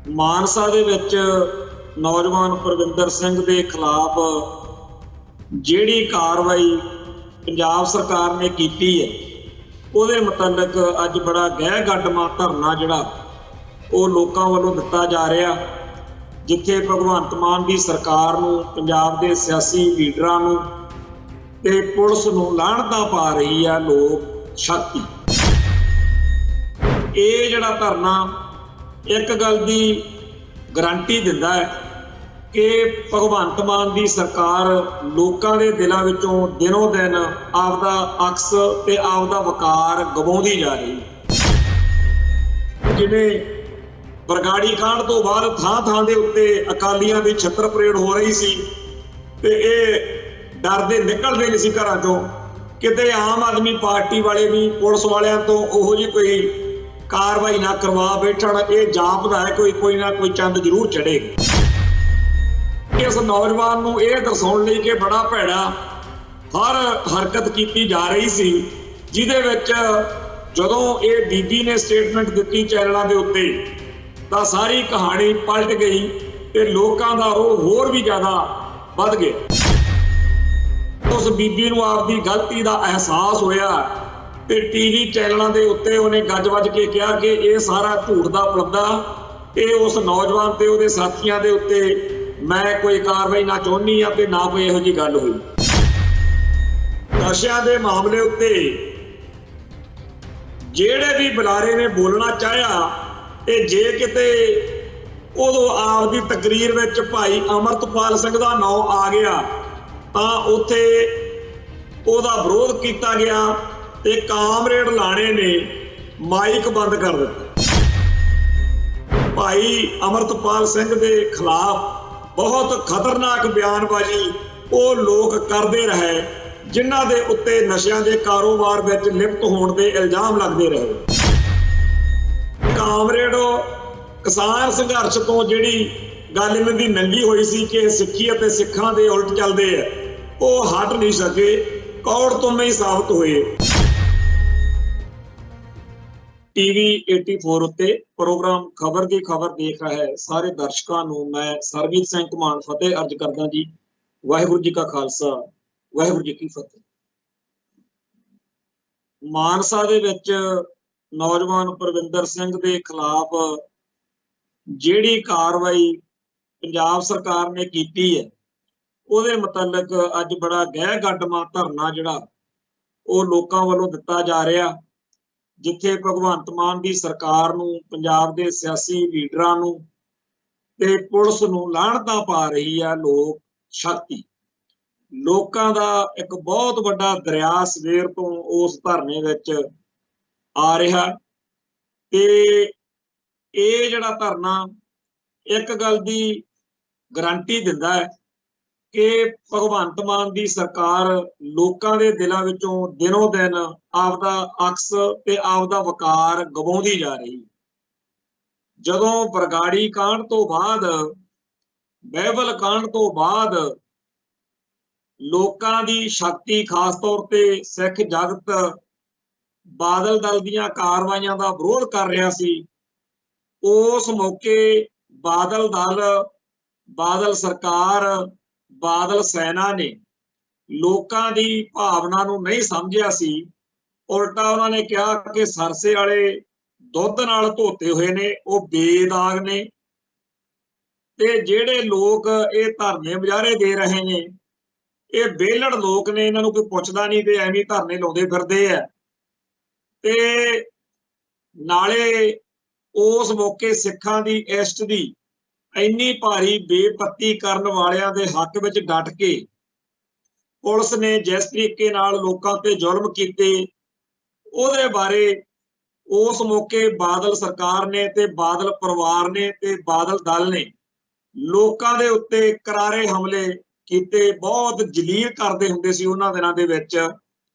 ਮਾਨਸਾ ਦੇ ਵਿੱਚ ਨੌਜਵਾਨ ਪ੍ਰਵਿੰਦਰ ਸਿੰਘ ਦੇ ਖਿਲਾਫ ਜਿਹੜੀ ਕਾਰਵਾਈ ਪੰਜਾਬ ਸਰਕਾਰ ਨੇ ਕੀਤੀ ਹੈ ਉਹਦੇ ਮੁਤਲਕ ਅੱਜ ਬੜਾ ਗਹਿ ਗੱਡਮਾ ਧਰਨਾ ਜਿਹੜਾ ਉਹ ਲੋਕਾਂ ਵੱਲੋਂ ਦਿੱਤਾ ਜਾ ਰਿਹਾ, ਜਿੱਥੇ ਭਗਵੰਤ ਮਾਨ ਦੀ ਸਰਕਾਰ ਨੂੰ, ਪੰਜਾਬ ਦੇ ਸਿਆਸੀ ਲੀਡਰਾਂ ਨੂੰ ਤੇ ਪੁਲਿਸ ਨੂੰ ਲਾਹਣਤਾਂ ਪਾ ਰਹੀ ਆ ਲੋਕ ਸ਼ਕਤੀ। ਇਹ ਜਿਹੜਾ ਧਰਨਾ ਇੱਕ ਗੱਲ ਦੀ ਗਰੰਟੀ ਦਿੰਦਾ ਹੈ ਕਿ ਭਗਵੰਤ ਮਾਨ ਦੀ ਸਰਕਾਰ ਲੋਕਾਂ ਦੇ ਦਿਲਾਂ ਵਿੱਚੋਂ ਦਿਨੋਂ ਦਿਨ ਆਪਦਾ ਅਕਸ ਤੇ ਆਪਦਾ ਵਕਾਰ ਗਵਾਉਂਦੀ ਜਾ ਰਹੀ ਹੈ। ਜਿਵੇਂ ਬਰਗਾੜੀ ਕਾਂਡ ਤੋਂ ਬਾਅਦ ਥਾਂ ਥਾਂ ਦੇ ਉੱਤੇ ਅਕਾਲੀਆਂ ਦੀ ਛੱਤਰ ਪਰੇਡ ਹੋ ਰਹੀ ਸੀ ਤੇ ਇਹ ਡਰਦੇ ਨਿਕਲਦੇ ਨਹੀਂ ਸੀ ਘਰਾਂ ਚੋਂ, ਕਿਤੇ ਆਮ ਆਦਮੀ ਪਾਰਟੀ ਵਾਲੇ ਵੀ ਪੁਲਿਸ ਵਾਲਿਆਂ ਤੋਂ ਉਹੋ ਜਿਹੀ ਕੋਈ ਕਾਰਵਾਈ ਨਾ ਕਰਵਾ ਬੈਠਣ। ਇਹ ਜਾਪਦਾ ਹੈ ਕੋਈ ਨਾ ਕੋਈ ਚੰਦ ਜ਼ਰੂਰ ਚੜੇਗਾ। ਇਸ ਨੌਜਵਾਨ ਨੂੰ ਇਹ ਦਰਸਾਉਣ ਲਈ ਕਿ ਬੜਾ ਭੈੜਾ ਹਰ ਹਰਕਤ ਕੀਤੀ ਜਾ ਰਹੀ ਸੀ, ਜਿਹਦੇ ਵਿੱਚ ਜਦੋਂ ਇਹ ਬੀਬੀ ਨੇ ਸਟੇਟਮੈਂਟ ਦਿੱਤੀ ਚੈਨਲਾਂ ਦੇ ਉੱਤੇ ਤਾਂ ਸਾਰੀ ਕਹਾਣੀ ਪਲਟ ਗਈ ਤੇ ਲੋਕਾਂ ਦਾ ਰੋਹ ਹੋਰ ਵੀ ਜ਼ਿਆਦਾ ਵੱਧ ਗਿਆ। ਉਸ ਬੀਬੀ ਨੂੰ ਆਪਦੀ ਗਲਤੀ ਦਾ ਅਹਿਸਾਸ ਹੋਇਆ ਤੇ ਟੀਵੀ ਚੈਨਲਾਂ ਦੇ ਉੱਤੇ ਉਹਨੇ ਗੱਜ ਵੱਜ ਕੇ ਕਿਹਾ ਕਿ ਇਹ ਸਾਰਾ ਝੂਠ ਦਾ ਪਲੰਦਾ, ਇਹ ਉਸ ਨੌਜਵਾਨ ਤੇ ਉਹਦੇ ਸਾਥੀਆਂ ਦੇ ਉੱਤੇ ਮੈਂ ਕੋਈ ਕਾਰਵਾਈ ਨਾ ਚਾਹੁੰਦੀ ਆ ਤੇ ਨਾ ਕੋਈ ਇਹੋ ਜਿਹੀ ਗੱਲ ਹੋਈ। ਨਸ਼ਿਆਂ ਦੇ ਮਾਮਲੇ ਉੱਤੇ ਜਿਹੜੇ ਵੀ ਬੁਲਾਰੇ ਨੇ ਬੋਲਣਾ ਚਾਹਿਆ ਤੇ ਜੇ ਕਿਤੇ ਉਦੋਂ ਆਪਦੀ ਤਕਰੀਰ ਵਿੱਚ ਭਾਈ ਅਮਰਤਪਾਲ ਸਿੰਘ ਦਾ ਨਾਂ ਆ ਗਿਆ ਤਾਂ ਉੱਥੇ ਉਹਦਾ ਵਿਰੋਧ ਕੀਤਾ ਗਿਆ ਤੇ ਕਾਮਰੇਡ ਲਾਣੇ ਨੇ ਮਾਈਕ ਬੰਦ ਕਰ ਦਿੱਤਾ। ਭਾਈ ਅਮਰਤਪਾਲ ਸਿੰਘ ਦੇ ਖਿਲਾਫ ਬਹੁਤ ਖਤਰਨਾਕ ਬਿਆਨਬਾਜ਼ੀ ਉਹ ਲੋਕ ਕਰਦੇ ਰਹੇ, ਜਿਨ੍ਹਾਂ ਦੇ ਉੱਤੇ ਨਸ਼ਿਆਂ ਦੇ ਕਾਰੋਬਾਰ ਵਿੱਚ ਲਿਪਤ ਹੋਣ ਦੇ ਇਲਜ਼ਾਮ ਲੱਗਦੇ ਰਹੇ। ਕਾਮਰੇਡ ਕਿਸਾਨ ਸੰਘਰਸ਼ ਤੋਂ ਜਿਹੜੀ ਗੱਲ ਇਹਨਾਂ ਦੀ ਨੰਗੀ ਹੋਈ ਸੀ ਕਿ ਸਿੱਖੀ ਅਤੇ ਸਿੱਖਾਂ ਦੇ ਉਲਟ ਚੱਲਦੇ ਆ, ਉਹ ਹਟ ਨਹੀਂ ਸਕੇ, ਕੌੜ ਤੁਮੇ ਹੀ ਸਾਬਤ ਹੋਏ। ਟੀਵੀ 84 ਉੱਤੇ ਪ੍ਰੋਗਰਾਮ ਖਬਰ ਦੀ ਖਬਰ ਦੇਖ ਰਿਹਾ ਹੈ ਸਾਰੇ ਦਰਸ਼ਕਾਂ ਨੂੰ ਮੈਂ ਸਰਬਜੀਤ ਸਿੰਘ ਘੁਮਾਣ ਫਤਿਹ ਅਰਜ ਕਰਦਾ ਜੀ। ਵਾਹਿਗੁਰੂ ਜੀ ਕਾ ਖਾਲਸਾ, ਵਾਹਿਗੁਰੂ ਜੀ ਕੀ ਫਤਿਹ। ਮਾਨਸਾ ਦੇ ਵਿੱਚ ਨੌਜਵਾਨ ਪ੍ਰਵਿੰਦਰ ਸਿੰਘ ਦੇ ਖਿਲਾਫ ਜਿਹੜੀ ਕਾਰਵਾਈ ਪੰਜਾਬ ਸਰਕਾਰ ਨੇ ਕੀਤੀ ਹੈ ਉਹਦੇ ਮੁਤਲਕ ਅੱਜ ਬੜਾ ਗਹਿ ਗੱਡਮਾ ਧਰਨਾ ਜਿਹੜਾ ਉਹ ਲੋਕਾਂ ਵੱਲੋਂ ਦਿੱਤਾ ਜਾ ਰਿਹਾ, ਜਿੱਥੇ ਭਗਵੰਤ ਮਾਨ ਦੀ ਸਰਕਾਰ ਨੂੰ, ਪੰਜਾਬ ਦੇ ਸਿਆਸੀ ਲੀਡਰਾਂ ਨੂੰ ਤੇ ਪੁਲਿਸ ਨੂੰ ਲਾਹਣਤਾਂ ਪਾ ਰਹੀ ਆ ਲੋਕ ਸ਼ਕਤੀ। ਲੋਕਾਂ ਦਾ ਇੱਕ ਬਹੁਤ ਵੱਡਾ ਦਰਿਆ ਸਵੇਰ ਤੋਂ ਉਸ ਧਰਨੇ ਵਿੱਚ ਆ ਰਿਹਾ ਤੇ ਇਹ ਜਿਹੜਾ ਧਰਨਾ ਇੱਕ ਗੱਲ ਦੀ ਗਰੰਟੀ ਦਿੰਦਾ ਹੈ ਕਿ ਭਗਵੰਤ ਮਾਨ ਦੀ ਸਰਕਾਰ ਲੋਕਾਂ ਦੇ ਦਿਲਾਂ ਵਿੱਚੋਂ ਦਿਨੋਂ ਦਿਨ ਆਪਦਾ ਅਕਸ ਤੇ ਆਪਦਾ ਵਕਾਰ ਗਵਾਉਂਦੀ ਜਾ ਰਹੀ। ਜਦੋਂ ਬਰਗਾੜੀ ਕਾਂਡ ਤੋਂ ਬਾਅਦ, ਬਹਿਬਲ ਕਾਂਡ ਤੋਂ ਬਾਅਦ ਲੋਕਾਂ ਦੀ ਸ਼ਕਤੀ, ਖਾਸ ਤੌਰ ਤੇ ਸਿੱਖ ਜਗਤ ਬਾਦਲ ਦਲ ਦੀਆਂ ਕਾਰਵਾਈਆਂ ਦਾ ਵਿਰੋਧ ਕਰ ਰਿਹਾ ਸੀ, ਉਸ ਮੌਕੇ ਬਾਦਲ ਦਲ, ਬਾਦਲ ਸਰਕਾਰ, ਬਾਦਲ ਸੈਨਾ ਨੇ ਲੋਕਾਂ ਦੀ ਭਾਵਨਾ ਨੂੰ ਨਹੀਂ ਸਮਝਿਆ ਸੀ। ਉਲਟਾ ਉਹਨਾਂ ਨੇ ਕਿਹਾ ਕਿ ਸਰਸੇ ਵਾਲੇ ਦੁੱਧ ਨਾਲ ਧੋਤੇ ਹੋਏ ਨੇ, ਉਹ ਬੇਦਾਗ ਨੇ ਤੇ ਜਿਹੜੇ ਲੋਕ ਇਹ ਧਰਨੇ ਮੁਜ਼ਾਹਰੇ ਦੇ ਰਹੇ ਨੇ ਇਹ ਵਿਹਲੜ ਲੋਕ ਨੇ, ਇਹਨਾਂ ਨੂੰ ਕੋਈ ਪੁੱਛਦਾ ਨਹੀਂ ਤੇ ਐਵੇਂ ਧਰਨੇ ਲਾਉਂਦੇ ਫਿਰਦੇ ਆ। ਤੇ ਨਾਲੇ ਉਸ ਮੌਕੇ ਸਿੱਖਾਂ ਦੀ ਇਸ਼ਟ ਦੀ ਇੰਨੀ ਭਾਰੀ ਬੇਪੱਤੀ ਕਰਨ ਵਾਲਿਆਂ ਦੇ ਹੱਕ ਵਿੱਚ ਡਟ ਕੇ ਪੁਲਿਸ ਨੇ ਜਿਸ ਤਰੀਕੇ ਨਾਲ ਲੋਕਾਂ ਤੇ ਜ਼ੁਲਮ ਕੀਤੇ ਉਹਦੇ ਬਾਰੇ ਉਸ ਮੌਕੇ ਬਾਦਲ ਸਰਕਾਰ ਨੇ ਤੇ ਬਾਦਲ ਪਰਿਵਾਰ ਨੇ ਤੇ ਬਾਦਲ ਦਲ ਨੇ ਲੋਕਾਂ ਦੇ ਉੱਤੇ ਕਰਾਰੇ ਹਮਲੇ ਕੀਤੇ। ਬਹੁਤ ਜਲੀਲ ਕਰਦੇ ਹੁੰਦੇ ਸੀ ਉਹਨਾਂ ਦਿਨਾਂ ਦੇ ਵਿੱਚ,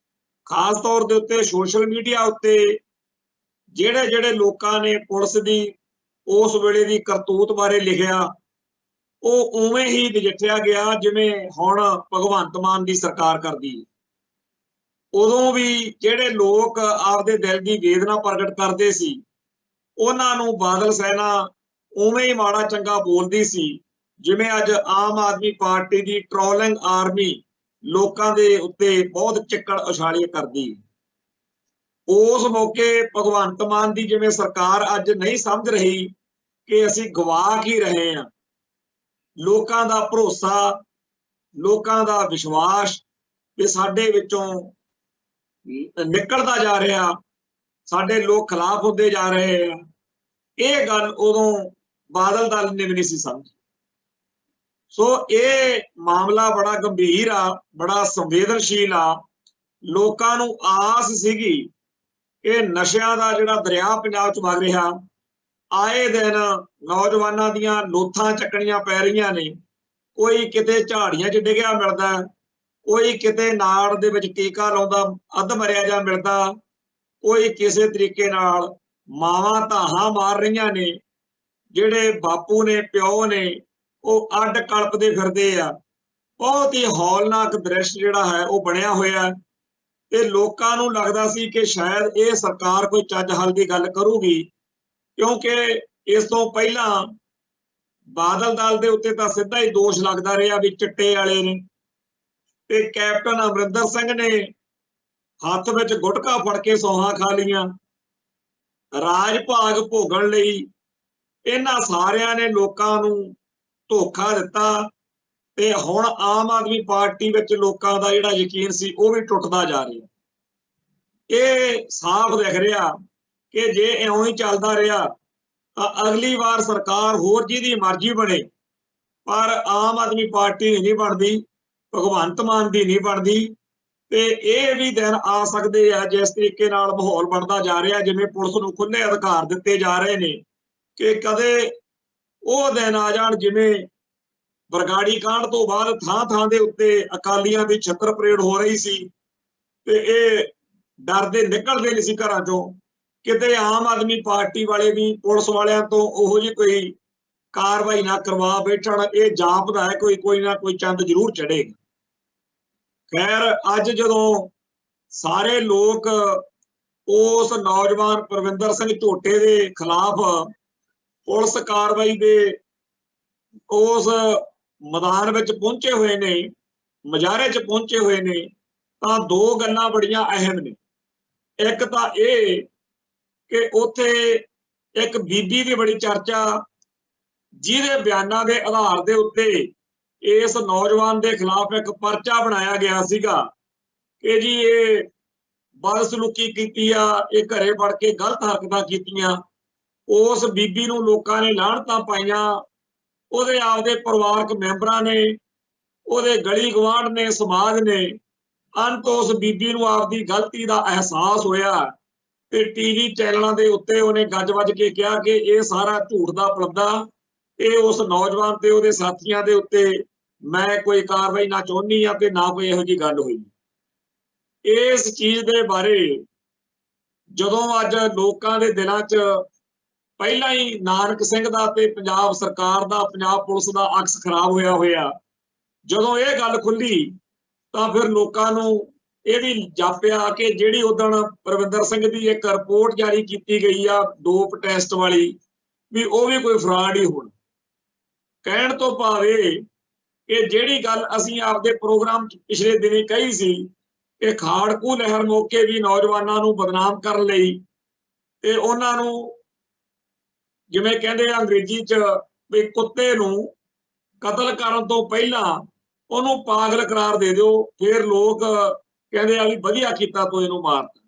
ਖਾਸ ਤੌਰ ਦੇ ਉੱਤੇ ਸੋਸ਼ਲ ਮੀਡੀਆ ਉੱਤੇ ਜਿਹੜੇ ਲੋਕਾਂ ਨੇ ਪੁਲਿਸ ਦੀ ਉਸ ਵੇਲੇ ਦੀ ਕਰਤੂਤ ਬਾਰੇ ਲਿਖਿਆ ਉਹ ਉਵੇਂ ਹੀ ਨਜਿੱਠਿਆ ਗਿਆ ਜਿਵੇਂ ਹੁਣ ਭਗਵੰਤ ਮਾਨ ਦੀ ਸਰਕਾਰ ਕਰਦੀ। ਉਦੋਂ ਵੀ ਜਿਹੜੇ ਲੋਕ ਆਪਦੇ ਦਿਲ ਦੀ ਵੇਦਨਾ ਪ੍ਰਗਟ ਕਰਦੇ ਸੀ ਉਹਨਾਂ ਨੂੰ ਬਾਦਲ ਸੈਨਾ ਉਵੇਂ ਹੀ ਮਾੜਾ ਚੰਗਾ ਬੋਲਦੀ ਸੀ, ਜਿਵੇਂ ਅੱਜ ਆਮ ਆਦਮੀ ਪਾਰਟੀ ਦੀ ਟ੍ਰੋਲਿੰਗ ਆਰਮੀ ਲੋਕਾਂ ਦੇ ਉੱਤੇ ਬਹੁਤ ਚਿੱਕੜ ਉਛਾਲੇ ਕਰਦੀ। ਉਸ ਮੌਕੇ ਭਗਵੰਤ ਮਾਨ ਦੀ ਜਿਵੇਂ ਸਰਕਾਰ ਅੱਜ ਨਹੀਂ ਸਮਝ ਰਹੀ ਕਿ ਅਸੀਂ ਗਵਾ ਕੀ ਰਹੇ ਹਾਂ। ਲੋਕਾਂ ਦਾ ਭਰੋਸਾ, ਲੋਕਾਂ ਦਾ ਵਿਸ਼ਵਾਸ ਕਿ ਸਾਡੇ ਵਿੱਚੋਂ ਨਿਕਲਦਾ ਜਾ ਰਿਹਾ, ਸਾਡੇ ਲੋਕ ਖਿਲਾਫ ਹੁੰਦੇ ਜਾ ਰਹੇ ਆ, ਇਹ ਗੱਲ ਉਦੋਂ ਬਾਦਲ ਦਲ ਨੇ ਵੀ ਨਹੀਂ ਸੀ ਸਮਝੀ। ਸੋ ਇਹ ਮਾਮਲਾ ਬੜਾ ਗੰਭੀਰ ਆ, ਬੜਾ ਸੰਵੇਦਨਸ਼ੀਲ ਆ। ਲੋਕਾਂ ਨੂੰ ਆਸ ਸੀਗੀ ਕਿ ਨਸ਼ਿਆਂ ਦਾ ਜਿਹੜਾ ਦਰਿਆ ਪੰਜਾਬ 'ਚ ਵਗ ਰਿਹਾ, ਆਏ ਦਿਨ ਨੌਜਵਾਨਾਂ ਦੀਆਂ ਲੋਥਾਂ ਚੱਕਣੀਆਂ ਪੈ ਰਹੀਆਂ ਨੇ। ਕੋਈ ਕਿਤੇ ਝਾੜੀਆਂ 'ਚ ਡਿੱਗਿਆ ਮਿਲਦਾ, ਕੋਈ ਕਿਤੇ ਨਾੜ ਦੇ ਵਿੱਚ ਟੀਕਾ ਲਾਉਂਦਾ ਅੱਧ ਮਰਿਆ ਜਾ ਮਿਲਦਾ, ਕੋਈ ਕਿਸੇ ਤਰੀਕੇ ਨਾਲ ਮਾਵਾਂ ਧਾਹਾਂ ਮਾਰ ਰਹੀਆਂ ਨੇ, ਜਿਹੜੇ ਬਾਪੂ ਨੇ ਪਿਓ ਨੇ ਉਹ ਅੱਡ ਕਲਪਦੇ ਫਿਰਦੇ ਆ। ਬਹੁਤ ਹੀ ਹੌਲਨਾਕ ਦ੍ਰਿਸ਼ ਜਿਹੜਾ ਹੈ ਉਹ ਬਣਿਆ ਹੋਇਆ ਤੇ ਲੋਕਾਂ ਨੂੰ ਲੱਗਦਾ ਸੀ ਕਿ ਸ਼ਾਇਦ ਇਹ ਸਰਕਾਰ ਕੋਈ ਚੱਜ ਹੱਲ ਦੀ ਗੱਲ ਕਰੂਗੀ, ਕਿਉਂਕਿ ਇਸ ਤੋਂ ਪਹਿਲਾਂ ਬਾਦਲ ਦਲ ਦੇ ਉੱਤੇ ਤਾਂ ਸਿੱਧਾ ਹੀ ਦੋਸ਼ ਲੱਗਦਾ ਰਿਹਾ ਵੀ ਚਿੱਟੇ ਵਾਲੇ ਨੇ, ਤੇ ਕੈਪਟਨ ਅਮਰਿੰਦਰ ਸਿੰਘ ਨੇ ਹੱਥ ਵਿੱਚ ਗੁਟਕਾ ਫੜ ਕੇ ਸੌਹਾਂ ਖਾ ਲਈਆਂ। ਰਾਜ ਭਾਗ ਭੋਗਣ ਲਈ ਇਹਨਾਂ ਸਾਰਿਆਂ ਨੇ ਲੋਕਾਂ ਨੂੰ ਧੋਖਾ ਦਿੱਤਾ ਤੇ ਹੁਣ ਆਮ ਆਦਮੀ ਪਾਰਟੀ ਵਿੱਚ ਲੋਕਾਂ ਦਾ ਜਿਹੜਾ ਯਕੀਨ ਸੀ ਉਹ ਵੀ ਟੁੱਟਦਾ ਜਾ ਰਿਹਾ। ਇਹ ਸਾਫ਼ ਦਿਖ ਰਿਹਾ ਕਿ ਜੇ ਇਉਂ ਹੀ ਚੱਲਦਾ ਰਿਹਾ ਤਾਂ ਅਗਲੀ ਵਾਰ ਸਰਕਾਰ ਹੋਰ ਜਿਹਦੀ ਮਰਜ਼ੀ ਬਣੇ, ਪਰ ਆਮ ਆਦਮੀ ਪਾਰਟੀ ਨਹੀਂ ਬਣਦੀ, ਭਗਵੰਤ ਮਾਨ ਦੀ ਨਹੀਂ ਬਣਦੀ। ਤੇ ਇਹ ਵੀ ਦਿਨ ਆ ਸਕਦੇ ਆ ਜਿਸ ਤਰੀਕੇ ਨਾਲ ਮਾਹੌਲ ਬਣਦਾ ਜਾ ਰਿਹਾ, ਜਿਵੇਂ ਪੁਲਿਸ ਨੂੰ ਖੁੱਲ੍ਹੇ ਅਧਿਕਾਰ ਦਿੱਤੇ ਜਾ ਰਹੇ ਨੇ, ਕਿ ਕਦੇ ਉਹ ਦਿਨ ਆ ਜਾਣ ਜਿਵੇਂ ਬਰਗਾੜੀ ਕਾਂਡ ਤੋਂ ਬਾਅਦ ਥਾਂ ਥਾਂ ਦੇ ਉੱਤੇ ਅਕਾਲੀਆਂ ਦੀ ਛੱਤਰ ਪਰੇਡ ਹੋ ਰਹੀ ਸੀ ਤੇ ਇਹ ਡਰਦੇ ਨਿਕਲਦੇ ਨਹੀਂ ਸੀ ਘਰਾਂ ਚੋਂ। ਕਿਤੇ ਆਮ ਆਦਮੀ ਪਾਰਟੀ ਵਾਲੇ ਵੀ ਪੁਲਿਸ ਵਾਲਿਆਂ ਤੋਂ ਉਹੋ ਜਿਹੀ ਕੋਈ ਕਾਰਵਾਈ ਨਾ ਕਰਵਾ ਬੈਠਣ। ਇਹ ਜਾਪਦਾ ਹੈ ਕੋਈ ਨਾ ਕੋਈ ਚੰਦ ਜ਼ਰੂਰ ਚੜੇਗਾ। ਖੈਰ, ਅੱਜ ਜਦੋਂ ਸਾਰੇ ਲੋਕ ਉਸ ਨੌਜਵਾਨ ਪਰਵਿੰਦਰ ਸਿੰਘ ਝੋਟੇ ਦੇ ਖਿਲਾਫ ਪੁਲਿਸ ਕਾਰਵਾਈ ਦੇ ਉਸ ਮੈਦਾਨ ਵਿੱਚ ਪਹੁੰਚੇ ਹੋਏ ਨੇ, ਮੁਜ਼ਾਹਰੇ 'ਚ ਪਹੁੰਚੇ ਹੋਏ ਨੇ, ਤਾਂ ਦੋ ਗੱਲਾਂ ਬੜੀਆਂ ਅਹਿਮ ਨੇ। ਇੱਕ ਤਾਂ ਇਹ ਕਿ ਉੱਥੇ ਇੱਕ ਬੀਬੀ ਦੀ ਬੜੀ ਚਰਚਾ, ਜਿਹਦੇ ਬਿਆਨਾਂ ਦੇ ਆਧਾਰ ਦੇ ਉੱਤੇ ਇਸ ਨੌਜਵਾਨ ਦੇ ਖਿਲਾਫ ਇੱਕ ਪਰਚਾ ਬਣਾਇਆ ਗਿਆ ਸੀਗਾ ਕਿ ਜੀ ਇਹ ਬਦਸਲੂਕੀ ਕੀਤੀ ਆ, ਇਹ ਘਰੇ ਵੜ ਕੇ ਗਲਤ ਹਰਕਤਾਂ ਕੀਤੀਆਂ। ਉਸ ਬੀਬੀ ਨੂੰ ਲੋਕਾਂ ਨੇ ਲਾਹਣਤਾਂ ਪਾਈਆਂ, ਉਹਦੇ ਆਪਦੇ ਪਰਿਵਾਰਕ ਮੈਂਬਰਾਂ ਨੇ, ਉਹਦੇ ਗਲੀ ਗਵਾਂਢ ਨੇ, ਸਮਾਜ ਨੇ। ਅੰਤ ਉਸ ਬੀਬੀ ਨੂੰ ਆਪਦੀ ਗਲਤੀ ਦਾ ਅਹਿਸਾਸ ਹੋਇਆ ਤੇ ਟੀਵੀ ਚੈਨਲਾਂ ਦੇ ਉੱਤੇ ਉਹਨੇ ਗੱਜ ਵੱਜ ਕੇ ਕਿਹਾ ਕਿ ਇਹ ਸਾਰਾ ਝੂਠ ਦਾ ਪਲੰਦਾ, ਇਹ ਉਸ ਨੌਜਵਾਨ ਤੇ ਉਹਦੇ ਸਾਥੀਆਂ ਦੇ ਉੱਤੇ ਮੈਂ ਕੋਈ ਕਾਰਵਾਈ ਨਾ ਚਾਹੁੰਦੀ ਆ ਤੇ ਨਾ ਕੋਈ ਇਹੋ ਜਿਹੀ ਗੱਲ ਹੋਈ। ਇਸ ਚੀਜ਼ ਦੇ ਬਾਰੇ ਜਦੋਂ ਅੱਜ ਲੋਕਾਂ ਦੇ ਦਿਲਾਂ 'ਚ ਪਹਿਲਾਂ ਹੀ ਨਾਨਕ ਸਿੰਘ ਦਾ ਤੇ ਪੰਜਾਬ ਸਰਕਾਰ ਦਾ, ਪੰਜਾਬ ਪੁਲਿਸ ਦਾ ਅਕਸ ਖਰਾਬ ਹੋਇਆ, ਜਦੋਂ ਇਹ ਗੱਲ ਖੁੱਲੀ ਤਾਂ ਫਿਰ ਲੋਕਾਂ ਨੂੰ ਇਹ ਵੀ ਜਾਪਿਆ ਕਿ ਜਿਹੜੀ ਉਦਣ ਪਰਵਿੰਦਰ ਸਿੰਘ ਦੀ ਇੱਕ ਰਿਪੋਰਟ ਜਾਰੀ ਕੀਤੀ ਗਈ ਆ ਡੋਪ ਟੈਸਟ ਵਾਲੀ, ਵੀ ਉਹ ਵੀ ਕੋਈ ਫਰਾਡ ਹੀ ਹੋਣ। ਕਹਿਣ ਤੋਂ ਭਾਵੇਂ ਕਿ ਜਿਹੜੀ ਗੱਲ ਅਸੀਂ ਆਪਦੇ ਪ੍ਰੋਗਰਾਮ 'ਚ ਪਿਛਲੇ ਦਿਨੀ ਕਹੀ ਸੀ ਕਿ ਖਾੜਕੂ ਲਹਿਰ ਮੌਕੇ ਵੀ ਨੌਜਵਾਨਾਂ ਨੂੰ ਬਦਨਾਮ ਕਰਨ ਲਈ ਤੇ ਉਹਨਾਂ ਨੂੰ, ਜਿਵੇਂ ਕਹਿੰਦੇ ਆ ਅੰਗਰੇਜ਼ੀ 'ਚ, ਵੀ ਕੁੱਤੇ ਨੂੰ ਕਤਲ ਕਰਨ ਤੋਂ ਪਹਿਲਾਂ ਉਹਨੂੰ ਪਾਗਲ ਕਰਾਰ ਦੇ ਦਿਓ, ਫਿਰ ਲੋਕ ਕਹਿੰਦੇ ਆ ਵੀ ਵਧੀਆ ਕੀਤਾ ਤੂੰ ਇਹਨੂੰ ਮਾਰਤਾ।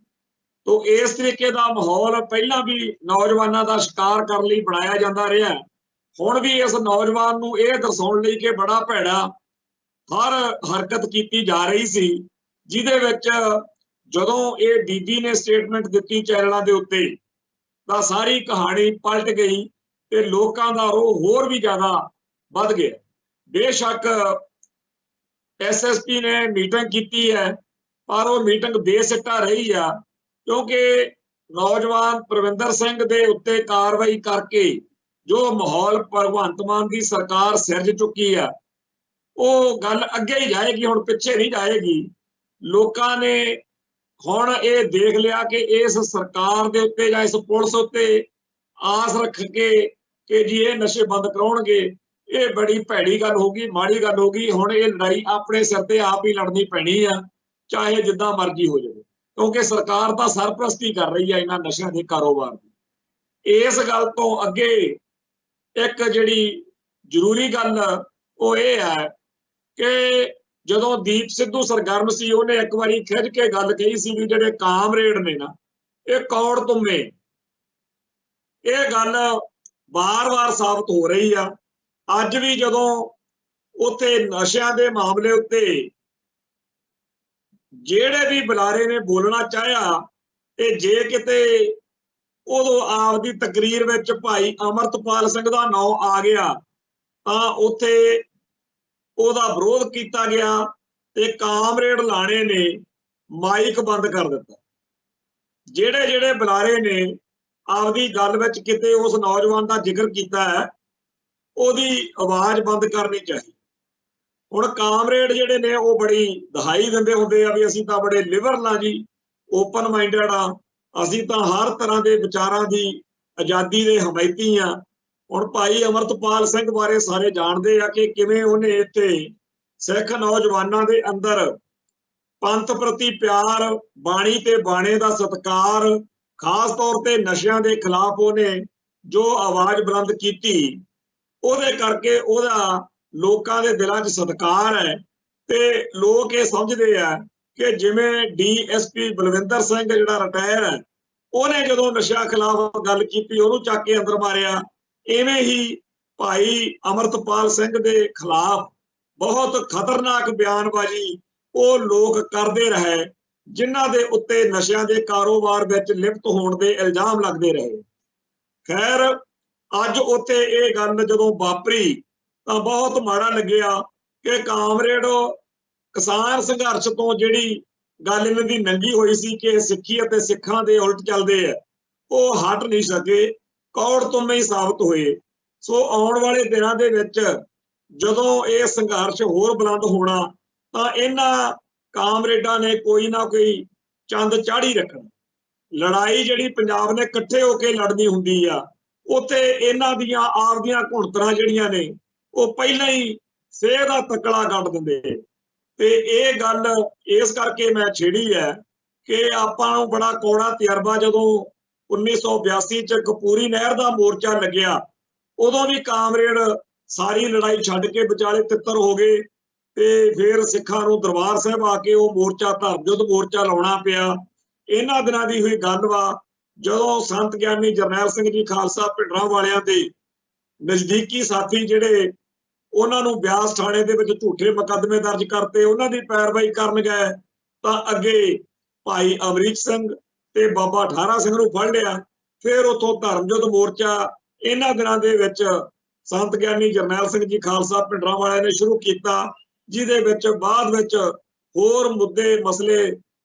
ਤੋ ਇਸ ਤਰੀਕੇ ਦਾ ਮਾਹੌਲ ਪਹਿਲਾਂ ਵੀ ਨੌਜਵਾਨਾਂ ਦਾ ਸ਼ਿਕਾਰ ਕਰਨ ਲਈ ਬਣਾਇਆ ਜਾਂਦਾ ਰਿਹਾ। ਹੁਣ ਵੀ ਇਸ ਨੌਜਵਾਨ ਨੂੰ ਇਹ ਦਰਸਾਉਣ ਲਈ ਕਿ ਬੜਾ ਭੈੜਾ ਹਰ ਹਰਕਤ ਕੀਤੀ ਜਾ ਰਹੀ ਸੀ, ਜਿਹਦੇ ਵਿੱਚ ਜਦੋਂ ਇਹ ਬੀਬੀ ਨੇ ਸਟੇਟਮੈਂਟ ਦਿੱਤੀ ਚੈਨਲਾਂ ਦੇ ਉੱਤੇ ਤਾਂ ਸਾਰੀ ਕਹਾਣੀ ਪਲਟ ਗਈ ਤੇ ਲੋਕਾਂ ਦਾ ਰੋਹ ਹੋਰ ਵੀ ਜ਼ਿਆਦਾ ਵੱਧ ਗਿਆ। ਬੇਸ਼ੱਕ ਐਸਐਸਪੀ ਨੇ ਮੀਟਿੰਗ ਕੀਤੀ ਹੈ, ਪਰ ਉਹ ਮੀਟਿੰਗ ਬੇਸਿੱਟਾ ਰਹੀ ਆ, ਕਿਉਂਕਿ ਨੌਜਵਾਨ ਪਰਵਿੰਦਰ ਸਿੰਘ ਦੇ ਉੱਤੇ ਕਾਰਵਾਈ ਕਰਕੇ ਜੋ ਮਾਹੌਲ ਭਗਵੰਤ ਮਾਨ ਦੀ ਸਰਕਾਰ ਸਿਰਜ ਚੁੱਕੀ ਆ, ਉਹ ਗੱਲ ਅੱਗੇ ਹੀ ਜਾਏਗੀ, ਹੁਣ ਪਿੱਛੇ ਨਹੀਂ ਜਾਏਗੀ। ਲੋਕਾਂ ਨੇ ਹੁਣ ਇਹ ਦੇਖ ਲਿਆ ਕਿ ਇਸ ਸਰਕਾਰ ਦੇ ਉੱਤੇ ਜਾਂ ਇਸ ਪੁਲਿਸ ਉੱਤੇ ਆਸ ਰੱਖ ਕੇ कि जी ये नशे बंद कराउणगे, ये बड़ी भैड़ी गल होगी, माड़ी गल होगी। हुण ये लड़ाई अपने सिर ते आप ही लड़नी पैनी आ, चाहे जिद्दां मर्जी हो जाए, क्योंकि सरकार तां सरपरस्ती कर रही है इन्हां नशिਆਂ ਦੇ कारोबार ਦੀ। इस गल तो अगे एक जिहड़ी जरूरी गल ਉਹ ਇਹ है कि ਜਦੋਂ ਦੀਪ ਸਿੱਧੂ सरगर्म सी ਉਹਨੇ एक वारी खिज के गल कही सी भी ਜਿਹੜੇ ਕਾਮਰੇਡ ਨੇ ना ये कौड़ तुमे, ये गल बार-बार साबित हो रही आ। अज भी जदों उत्थे नशिਆਂ ਦੇ मामले उत्ते ਜਿਹੜੇ भी बुलारे ने बोलना चाहिया ते जे किते उदों आपदी तकरीर विच भाई अमरतपाल सिंह दा नाम आ गया तां उत्थे ਉਹਦਾ ਵਿਰੋਧ ਕੀਤਾ ਗਿਆ ਤੇ ਕਾਮਰੇਡ ਲਾਣੇ ਨੇ ਮਾਈਕ ਬੰਦ ਕਰ ਦਿੱਤਾ। ਜਿਹੜੇ ਜਿਹੜੇ ਬੁਲਾਰੇ ਨੇ ਆਪਦੀ ਗੱਲ ਵਿੱਚ ਕਿਤੇ ਉਸ ਨੌਜਵਾਨ ਦਾ ਜ਼ਿਕਰ ਕੀਤਾ ਹੈ ਉਹਦੀ ਆਵਾਜ਼ ਬੰਦ ਕਰਨੀ ਚਾਹੀਦੀ। ਹੁਣ ਕਾਮਰੇਡ ਜਿਹੜੇ ਨੇ ਉਹ ਬੜੀ ਦਹਾਈ ਦਿੰਦੇ ਹੁੰਦੇ ਆ ਵੀ ਅਸੀਂ ਤਾਂ ਬੜੇ ਲਿਬਰਲ ਆ ਜੀ, ਓਪਨ ਮਾਈਂਡਡ ਆ, ਅਸੀਂ ਤਾਂ ਹਰ ਤਰ੍ਹਾਂ ਦੇ ਵਿਚਾਰਾਂ ਦੀ ਆਜ਼ਾਦੀ ਦੇ ਹਮਾਇਤੀ ਆ। ਹੁਣ ਭਾਈ ਅਮਰਤਪਾਲ ਸਿੰਘ ਬਾਰੇ ਸਾਰੇ ਜਾਣਦੇ ਆ ਕਿ ਕਿਵੇਂ ਉਹਨੇ ਇੱਥੇ ਸਿੱਖ ਨੌਜਵਾਨਾਂ ਦੇ ਅੰਦਰ ਪੰਥ ਪ੍ਰਤੀ ਪਿਆਰ, ਬਾਣੀ ਤੇ ਬਾਣੇ ਦਾ ਸਤਿਕਾਰ, ਖਾਸ ਤੌਰ ਤੇ ਨਸ਼ਿਆਂ ਦੇ ਖਿਲਾਫ ਉਹਨੇ ਜੋ ਆਵਾਜ਼ ਬੁਲੰਦ ਕੀਤੀ, ਉਹਦੇ ਕਰਕੇ ਉਹਦਾ ਲੋਕਾਂ ਦੇ ਦਿਲਾਂ 'ਚ ਸਤਿਕਾਰ ਹੈ। ਤੇ ਲੋਕ ਇਹ ਸਮਝਦੇ ਆ ਕਿ ਜਿਵੇਂ DSP ਬਲਵਿੰਦਰ ਸਿੰਘ ਜਿਹੜਾ ਰਿਟਾਇਰ ਹੈ, ਉਹਨੇ ਜਦੋਂ ਨਸ਼ਿਆਂ ਖਿਲਾਫ ਗੱਲ ਕੀਤੀ ਉਹਨੂੰ ਚੱਕ ਕੇ ਅੰਦਰ ਮਾਰਿਆ, ਇਵੇਂ ਹੀ ਭਾਈ ਅਮਰਤਪਾਲ ਸਿੰਘ ਦੇ ਖਿਲਾਫ ਬਹੁਤ ਖਤਰਨਾਕ ਬਿਆਨਬਾਜ਼ੀ ਉਹ ਲੋਕ ਕਰਦੇ ਰਹੇ ਜਿਨ੍ਹਾਂ ਦੇ ਉੱਤੇ ਨਸ਼ਿਆਂ ਦੇ ਕਾਰੋਬਾਰ ਵਿੱਚ ਲਿਪਤ ਹੋਣ ਦੇ ਇਲਜ਼ਾਮ ਲੱਗਦੇ ਰਹੇ। ਖੈਰ ਅੱਜ ਉੱਥੇ ਇਹ ਗੱਲ ਜਦੋਂ ਵਾਪਰੀ ਤਾਂ ਬਹੁਤ ਮਾੜਾ ਲੱਗਿਆ ਕਿ ਕਾਮਰੇਡ ਕਿਸਾਨ ਸੰਘਰਸ਼ ਤੋਂ ਜਿਹੜੀ ਗੱਲ ਇਹਨਾਂ ਦੀ ਨੰਗੀ ਹੋਈ ਸੀ ਕਿ ਸਿੱਖੀ ਅਤੇ ਸਿੱਖਾਂ ਦੇ ਉਲਟ ਚੱਲਦੇ ਆ, ਉਹ ਹਟ ਨਹੀਂ ਸਕੇ, ਕੌੜ ਤੁਮੇ ਹੀ ਸਾਬਤ ਹੋਏ। ਸੋ ਆਉਣ ਵਾਲੇ ਦਿਨਾਂ ਦੇ ਵਿੱਚ ਜਦੋਂ ਇਹ ਸੰਘਰਸ਼ ਹੋਰ ਬੁਲੰਦ ਹੋਣਾ ਤਾਂ ਇਹਨਾਂ ਕਾਮਰੇਡਾਂ ਨੇ ਕੋਈ ਨਾ ਕੋਈ ਚੰਦ ਚਾੜੀ ਰੱਖਣਾ। ਲੜਾਈ ਜਿਹੜੀ ਪੰਜਾਬ ਨੇ ਇਕੱਠੇ ਹੋ ਕੇ ਲੜਨੀ ਹੁੰਦੀ ਆ, ਉੱਥੇ ਇਹਨਾਂ ਦੀਆਂ ਆਪਦੀਆਂ ਘੁਣਤਰਾਂ ਜਿਹੜੀਆਂ ਨੇ ਉਹ ਪਹਿਲਾਂ ਹੀ ਸੇਹ ਦਾ ਤਕੜਾ ਕੱਢ ਦਿੰਦੇ। ਤੇ ਇਹ ਗੱਲ ਇਸ ਕਰਕੇ ਮੈਂ ਛੇੜੀ ਹੈ ਕਿ ਆਪਾਂ ਨੂੰ ਬੜਾ ਕੌੜਾ ਤਜਰਬਾ ਜਦੋਂ 1982 ਚ ਕਪੂਰੀ ਨਹਿਰ ਦਾ ਮੋਰਚਾ ਲੱਗਿਆ, ਉਦੋਂ ਵੀ ਕਾਮਰੇਡ ਸਾਰੀ ਲੜਾਈ ਛੱਡ ਕੇ ਵਿਚਾਲੇ ਤਿੱਤਰ ਹੋ ਗਏ ਤੇ ਫਿਰ ਸਿੱਖਾਂ ਨੂੰ ਦਰਬਾਰ ਸਾਹਿਬ ਆ ਕੇ ਉਹ ਮੋਰਚਾ ਧਰਮਯੁੱਧ ਮੋਰਚਾ ਲਾਉਣਾ ਪਿਆ। ਇਹਨਾਂ ਦਿਨਾਂ ਦੀ ਹੋਈ ਗੱਲ ਵਾ ਜਦੋਂ ਸੰਤ ਗਿਆਨੀ ਜਰਨੈਲ ਸਿੰਘ ਜੀ ਖਾਲਸਾ ਭਿੰਡਰਾਂ ਵਾਲਿਆਂ ਦੇ ਨਜ਼ਦੀਕੀ ਸਾਥੀ ਜਿਹੜੇ ਉਹਨਾਂ ਨੂੰ ਬਿਆਸ ਥਾਣੇ ਦੇ ਵਿੱਚ ਝੂਠੇ ਮੁਕੱਦਮੇ ਦਰਜ ਕਰਤੇ, ਉਹਨਾਂ ਦੀ ਪੈਰਵਾਈ ਕਰਨ ਗਏ ਤਾਂ ਅੱਗੇ ਭਾਈ ਅਮਰੀਕ ਸਿੰਘ ਤੇ ਬਾਬਾ ਠਾਰਾ ਸਿੰਘ ਨੂੰ ਫੜ ਲਿਆ। ਫਿਰ ਉੱਥੋਂ ਧਰਮਯੁੱਧ ਮੋਰਚਾ ਇਹਨਾਂ ਦਿਨਾਂ ਦੇ ਵਿੱਚ ਸੰਤ ਗਿਆਨੀ ਜਰਨੈਲ ਸਿੰਘ ਜੀ ਖਾਲਸਾ ਭਿੰਡਰਾਂ ਵਾਲਿਆਂ ਨੇ ਸ਼ੁਰੂ ਕੀਤਾ, ਜਿਹਦੇ ਵਿੱਚ ਬਾਅਦ ਵਿੱਚ ਹੋਰ ਮੁੱਦੇ ਮਸਲੇ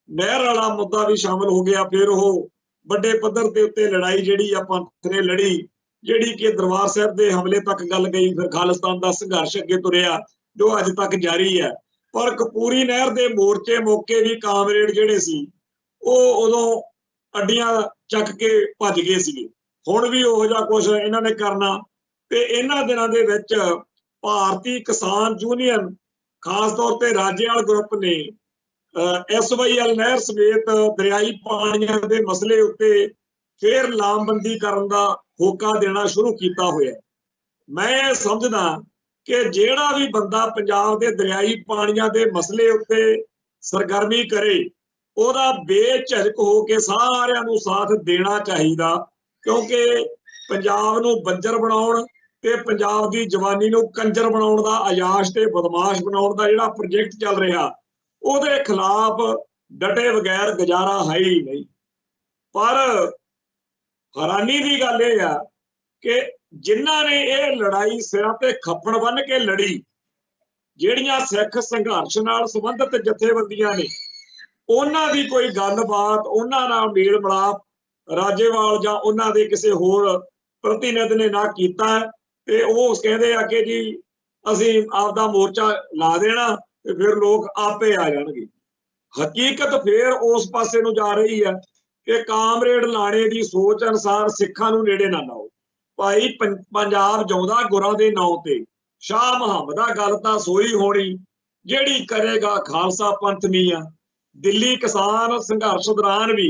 ਨਹਿਰ ਵਾਲਾ ਮੁੱਦਾ ਵੀ ਸ਼ਾਮਲ ਹੋ ਗਿਆ। ਫਿਰ ਉਹ ਵੱਡੇ ਪੱਧਰ ਦੇ ਉੱਤੇ ਲੜਾਈ ਜਿਹੜੀ ਆ ਪੰਥ ਨੇ ਲੜੀ, ਜਿਹੜੀ ਕਿ ਦਰਬਾਰ ਸਾਹਿਬ ਦੇ ਹਮਲੇ ਤੱਕ ਗੱਲ ਗਈ। ਫਿਰ ਖਾਲਿਸਤਾਨ ਦਾ ਸੰਘਰਸ਼ ਅੱਗੇ ਤੁਰਿਆ ਜੋ ਅੱਜ ਤੱਕ ਜਾਰੀ ਹੈ। ਪਰ ਕਪੂਰੀ ਨਹਿਰ ਦੇ ਮੋਰਚੇ ਮੌਕੇ ਵੀ ਕਾਮਰੇਡ ਜਿਹੜੇ ਸੀ ਉਹ ਉਦੋਂ ਅੱਡੀਆਂ ਚੱਕ ਕੇ ਭੱਜ ਗਏ ਸੀਗੇ। ਹੁਣ ਵੀ ਉਹੋ ਜਿਹਾ ਕੁਛ ਇਹਨਾਂ ਨੇ ਕਰਨਾ। ਤੇ ਇਹਨਾਂ ਦਿਨਾਂ ਦੇ ਵਿੱਚ ਭਾਰਤੀ ਕਿਸਾਨ ਯੂਨੀਅਨ ਖਾਸ ਤੌਰ ਤੇ ਰਾਜੇਵਾਲ ਗਰੁੱਪ ਨੇ SYL ਨਹਿਰ ਸਮੇਤ ਦਰਿਆਈ ਪਾਣੀਆਂ ਦੇ ਮਸਲੇ ਉੱਤੇ ਫਿਰ ਲਾਮਬੰਦੀ ਕਰਨ ਦਾ ਹੋਕਾ ਦੇਣਾ ਸ਼ੁਰੂ ਕੀਤਾ ਹੋਇਆ। ਮੈਂ ਇਹ ਸਮਝਦਾ ਕਿ ਜਿਹੜਾ ਵੀ ਬੰਦਾ ਪੰਜਾਬ ਦੇ ਦਰਿਆਈ ਪਾਣੀਆਂ ਦੇ ਮਸਲੇ ਉੱਤੇ ਸਰਗਰਮੀ ਕਰੇ ਉਹਦਾ ਬੇਝਿਜਕ ਹੋ ਕੇ ਸਾਰਿਆਂ ਨੂੰ ਸਾਥ ਦੇਣਾ ਚਾਹੀਦਾ, ਕਿਉਂਕਿ ਪੰਜਾਬ ਨੂੰ ਬੰਜਰ ਬਣਾਉਣ ਤੇ ਪੰਜਾਬ ਦੀ ਜਵਾਨੀ ਨੂੰ ਕੰਜਰ ਬਣਾਉਣ ਦਾ, ਅਯਾਸ਼ ਤੇ ਬਦਮਾਸ਼ ਬਣਾਉਣ ਦਾ ਜਿਹੜਾ ਪ੍ਰੋਜੈਕਟ ਚੱਲ ਰਿਹਾ ਉਹਦੇ ਖਿਲਾਫ ਡਟੇ ਬਗੈਰ ਗੁਜ਼ਾਰਾ ਹੈ ਹੀ ਨਹੀਂ। ਪਰ ਹੈਰਾਨੀ ਦੀ ਗੱਲ ਇਹ ਆ ਕਿ ਜਿਨ੍ਹਾਂ ਨੇ ਇਹ ਲੜਾਈ ਸਿਰਾਂ ਤੇ ਖੱਪਣ ਬੰਨ ਕੇ ਲੜੀ, ਜਿਹੜੀਆਂ ਸਿੱਖ ਸੰਘਰਸ਼ ਨਾਲ ਸੰਬੰਧਿਤ ਜਥੇਬੰਦੀਆਂ ਨੇ, ਉਹਨਾਂ ਦੀ ਕੋਈ ਗੱਲਬਾਤ, ਉਹਨਾਂ ਨਾਲ ਮੇਲ ਮਿਲਾਪ ਰਾਜੇਵਾਲ ਜਾਂ ਉਹਨਾਂ ਦੇ ਕਿਸੇ ਹੋਰ ਪ੍ਰਤੀਨਿਧ ਨੇ ਨਾ ਕੀਤਾ। ਤੇ ਉਹ ਕਹਿੰਦੇ ਆ ਕਿ ਜੀ ਅਸੀਂ ਆਪਦਾ ਮੋਰਚਾ ਲਾ ਦੇਣਾ ਤੇ ਫਿਰ ਲੋਕ ਆਪੇ ਆ ਜਾਣਗੇ। ਹਕੀਕਤ ਫਿਰ ਉਸ ਪਾਸੇ ਨੂੰ ਜਾ ਰਹੀ ਹੈ ਕਿ ਕਾਮਰੇਡ ਲਾਣੇ ਦੀ ਸੋਚ ਅਨੁਸਾਰ ਸਿੱਖਾਂ ਨੂੰ ਨੇੜੇ ਨਾ ਲਾਓ। भाई पंजाब जाउंदा गुरां दे नां ते, शाह मुहम्मदा गल तां सोई होनी जिहड़ी करेगा खालसा पंथ मियां। दिल्ली किसान संघर्ष दौरान भी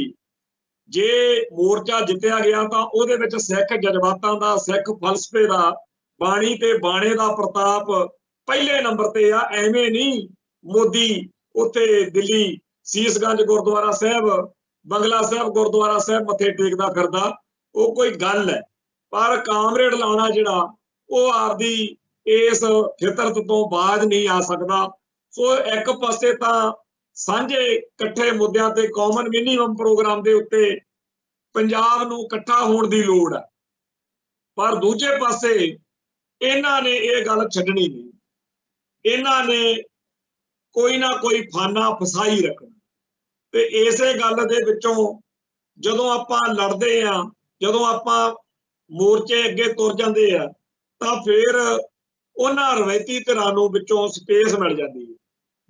जे मोर्चा जितया गया तां उहदे विच सिख जज्बातां दा, सिख फलसफे दा, बाणी ते बाणे दा प्रताप पहले नंबर ते आ। एवें नहीं मोदी उत्थे दिल्ली सीसगंज गुरुद्वारा साहब, बंगला साहब गुरुद्वारा साहब मत्थे टेकदा फिरदा, वो कोई गल है। पर कामरेड लाना जिहड़ा वो आपदी इस फितरत तो बाज नहीं आ सकदा। सो एक पासे तां सांझे इकट्ठे मुद्दों ते कॉमन मिनीमम प्रोग्राम के उत्ते पंजाब नूं इकट्ठा होने की लोड़ है, पर दूजे पासे इन्हां ने ये गल छड्डनी नहीं, इन्हां ने कोई ना कोई फाना फसाई रखना। ते इसे गल दे विचों जदों आपां लड़दे आ, जदों आपां मोर्चे अगे तुर जांदे आ, तां फिर उन्हां रवायती धिरां नूं विचों स्पेस मिल जाती है।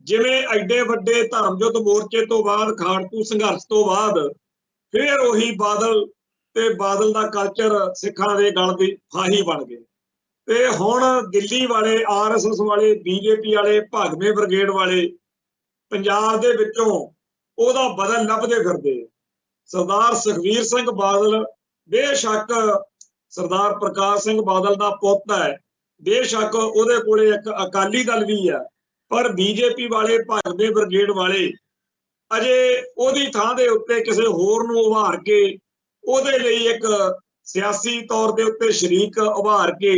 जिवें एडे वड्डे धर्म युद्ध मोर्चे तो बाद, खाड़कू संघर्ष तो बाद फिर उही बादल ते बादल दा कल्चर सिखां दे गल दी फाही बन गए। ते हुण दिल्ली वाले, RSS वाले, BJP वाले, भागवे ब्रिगेड वाले पंजाब दे विचों ओहदा बदल लभदे फिरदे। सरदार सुखबीर सिंह बादल बेशक सरदार प्रकाश सिंह बादल दा पुੱਤ है, बेशक उहदे कोले एक अकाली दल भी है, पर BJP वाले, भागवे ब्रिगेड वाले अजे ओहदी थां दे उत्ते किसी होर नूं उभार के ओहदे लई एक सियासी तौर दे उत्ते शरीक उभार के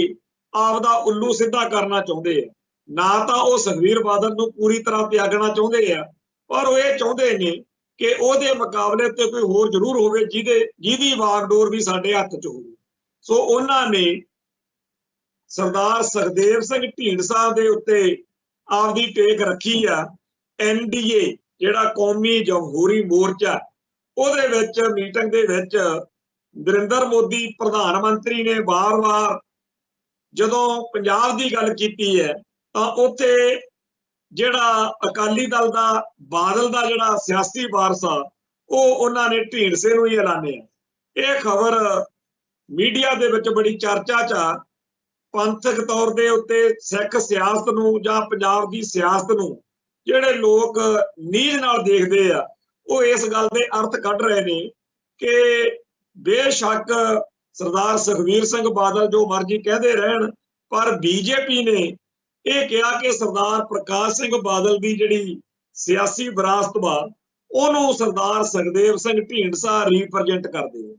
आपदा उल्लू सीधा करना चाहुंदे है। ना तां ओह सुखबीर बादल नूं पूरी तरह त्यागना चाहुंदे आ, पर ओह इह चाहुंदे ने कि ओहदे मुकाबले ते कोई होर जरूर होवे जिहदी वागडोर भी साडे हत्थ च होवे। सो उन्हां ने सरदार सुखदेव सिंह ढींडसा दे उत्ते आपदी टेक रखी आ। NDA जिहड़ा कौमी जमहूरी मोर्चा, उहदे विच मीटिंग दे विच नरेंद्र मोदी प्रधानमंत्री ने बार-बार जदों पंजाब की गल कीती है तां उत्थे जिहड़ा अकाली दल दा बादल दा जिहड़ा सियासी वारस आ ओह उन्हां ने ढींडसे नूं ही ऐलानिया। यह खबर मीडिया दे विच बड़ी चर्चा च आ। पंथक तौर दे उत्ते सिख सियासत नूं जां पंजाब दी सियासत नूं जिहड़े लोग नीज नाल देखदे आ, वो इस गल दे अर्थ कढ रहे ने कि बेशक सरदार सुखबीर सिंह बादल जो मर्जी कहते रहन, पर BJP ने यह कहा कि सरदार प्रकाश सिंह बादल की जिहड़ी सियासी विरासत वा उहनूं सरदार सुखदेव सिंह ढींडसा रिप्रजेंट करदे हैं।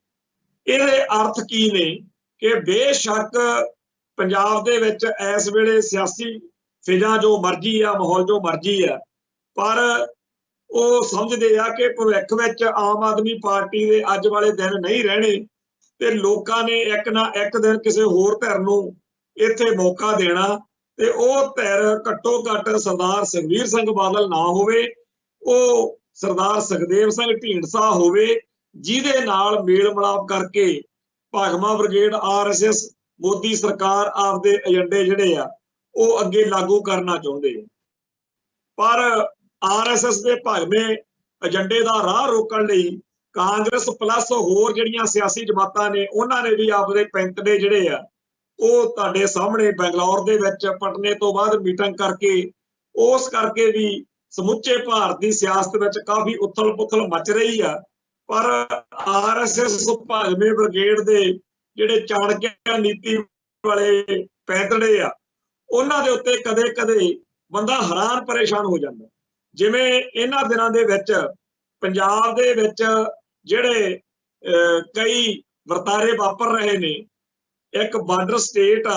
इहदे अर्थ की ने कि बेशक पंजाब दे विच इस वेले सियासी फिजा जो मर्जी आ, माहौल जो मर्जी आ, पर वो समझते आ कि भविख विच आम आदमी पार्टी के अज वाले दिन नहीं रहने, ते लोकां ने एक ना एक दिन किसी होर धिर नूं इत्थे मौका देना, ते ओह धिर घट्टो घट्ट सरदार सुखबीर सिंह बादल ना होवे, ओह सरदार सुखदेव सिंह ढींडसा होवे, जिहदे नाल मेल मिलाप करके भागवा ब्रिगेड, RSS, मोदी सरकार आपदे एजेंडे जिहड़े आ ਉਹ ਅੱਗੇ लागू करना चाहते हैं। पर RSS के भागवे एजेंडे का राह रोकण लई कांग्रेस प्लस होर जिहड़ियां सियासी जमातां ने उन्होंने भी आपदे पैंतड़े जिहड़े आ ਉਹ ਤੁਹਾਡੇ सामने बैंगलोर दे विच पटने तो बाद मीटिंग करके उस करके भी समुचे भारत की सियासत विच काफ़ी उथल पुथल मच रही है। पर RSS भागवे ब्रिगेड के जिहड़े चाणक्य नीति वाले पैंतड़े आ उन्हां दे उत्ते कदे कदे बंदा हैरान परेशान हो जाता। जिवें इन्हां दिनां दे विच पंजाब दे विच जिहड़े कई वरतारे वापर रहे ने, एक बार्डर स्टेट आ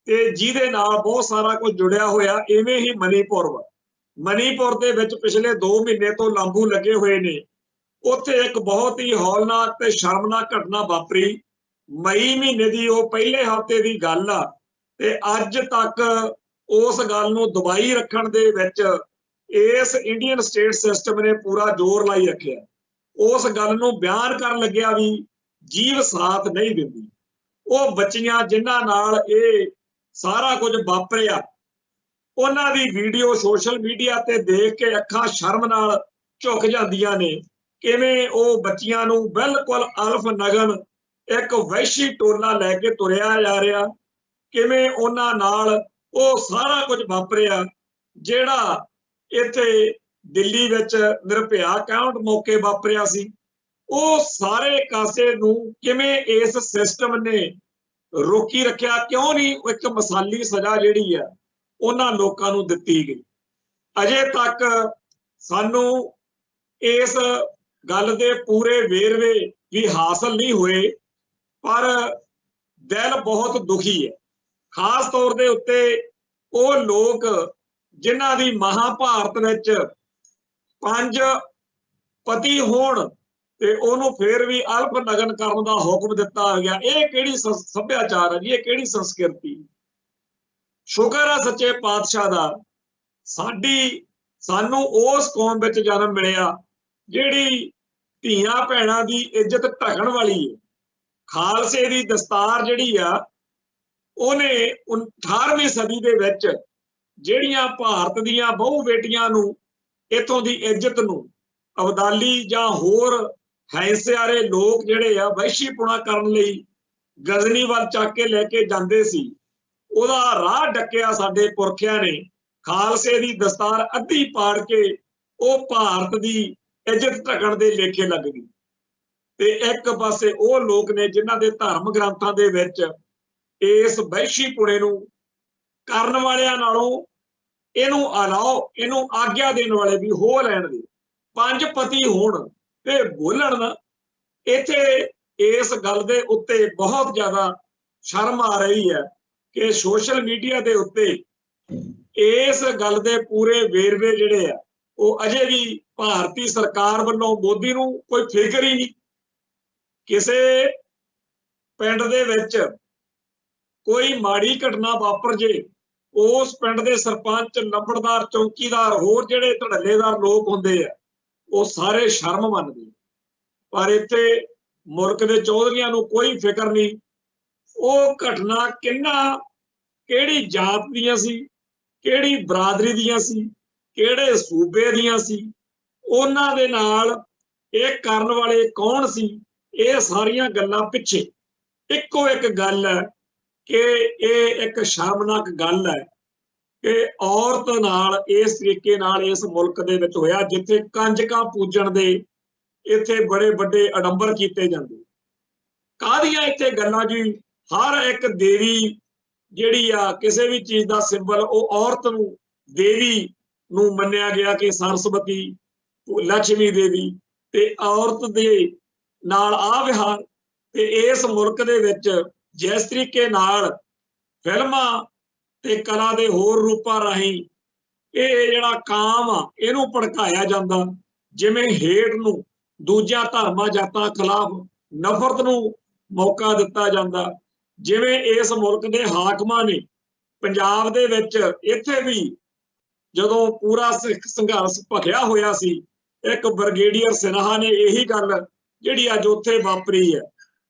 ते जिहदे नाल बहुत सारा कुछ जुड़िया होया, इवें ही मणिपुर दे विच पिछले 2 महीने तो लांबू लगे हुए ने। उत्थे एक बहुत ही हौलनाक ते शर्मनाक घटना वापरी। मई महीने की वो पहले हफ्ते की गल आ ते अज तक उस गल नूं दबाई रखण दे विच इस इंडियन स्टेट सिस्टम ने पूरा जोर लाई रखिया। उस गल नूं बयान कर लग्या भी जीव साथ नहीं दिंदी। वो बच्चियां जिन्हां नाल ये सारा कुछ वापरिया उन्हां दी वीडियो सोशल मीडिया ते देख के अखां शर्म नाल झुक जांदियां ने। किवें वो बच्चियां नूं बिल्कुल अल्फ नगन एक वैशी टोला लैके तुरिया जा रहा, किवें उन्हां नाल वो सारा कुछ वापरिया जिहड़ा इत्थे दिल्ली विच निर्भया कांड मौके वापरिया सी। वो सारे कासे नूं किवें इस सिस्टम ने रोकी रखिया, क्यों नहीं एक मसाली सजा जिहड़ी आ उन्हां लोकां नूं दित्ती गई। अजे तक सानू इस गल दे पूरे वेरवे भी हासिल नहीं हुए, पर दिल बहुत दुखी है। खास तौर दे उत्ते वो लोग जिन्हां दी महाभारत विच 5 पति होण ते ओनू फिर भी अल्प नगन करन दा हुक्म दिता गया। ये किहड़ी सभ्याचार है जी, ये किहड़ी संस्कृति। शुक्र है सच्चे पातशाह दा सानू उस कौम विच जन्म मिलिया जिहड़ी धीआं भैणां दी इज्जत ढकण वाली है। खालसे दी दस्तार जिहड़ी आ ओने 18वीं सदी दे विच जिहड़ियां भारत दीआं बहु बेटियां नूं इत्थों दी इज्जत नूं अबदाली जां होर हैसियारे लोग जिहड़े आ वैशीपुणा करन लई गजनी वल चक के लैके जांदे सी, ओहदा राह डकिया साडे पुरखियां ने। खालसे दी दस्तार अद्धी पाड़ के वो भारत दी इज्जत ढकण दे लेखे लग गई। ते एक पासे वो लोग ने जिन्हां दे धर्म ग्रंथां दे विच इस वैशीपुणे नूं करन वालियां नालों इहनूं अलाओ, इहनूं आग्या देण वाले भी हो लैण दे 5 पति होण ते बोलण ना। इत्थे इस गल दे उत्ते बहुत ज्यादा शर्म आ रही है कि सोशल मीडिया दे उत्ते इस गल दे पूरे वेरवे जिहड़े आ वो अजे भी भारतीय सरकार वालों मोदी नूं कोई फिक्र ही नहीं। किसे पिंड दे विच कोई माड़ी घटना वापर जे, उस पिंड दे सरपंच, लंबड़दार, चौकीदार, होर जिहड़े धड़ल्लेदार लोग हुंदे आ वो सारे शर्म मनदे। पर इत्थे मुल्क दे चौधरियां नूं कोई फिक्र नहीं। वो घटना किहड़ी जात दियां सी, किहड़ी बरादरी दियां सी, किहड़े सूबे दियां सी, उन्हां दे नाल ये करन वाले कौन सी, ये सारियां गल्लां पिछे इक्को एक गल है कि ये एक शर्मनाक गल है कि औरत नाल इस तरीके नाल इस मुल्क दे विच होया, जिथे कंजकां पूजण दे इत्थे बड़े बड़े अडंबर कीते जांदे। काहदियां इत्थे गल्लां जी। हर एक देवी जिहड़ी आ किसी भी चीज का सिंबल वो औरत नूं देवी नूं मन्निया गया कि सरस्वती, लक्ष्मी देवी, ते औरत दे नाल आ विहार। ते इस मुल्क दे विच जिस तरीके नाल फिल्मां ते कला दे होर रूपां राहीं ये जिहड़ा काम आ इहनूं भड़काया जांदा, जिवें हेट नूं, दूजियां धर्मां जातां खिलाफ नफरत नूं मौका दिता जांदा, जिवें इस मुल्क दे हाकमां ने पंजाब दे विच इत्थे भी जदों पूरा सिख संघर्ष भखिया होया सी, एक ब्रिगेडियर सिन्हा ने यही गल जिहड़ी अज उत्थे वापरी है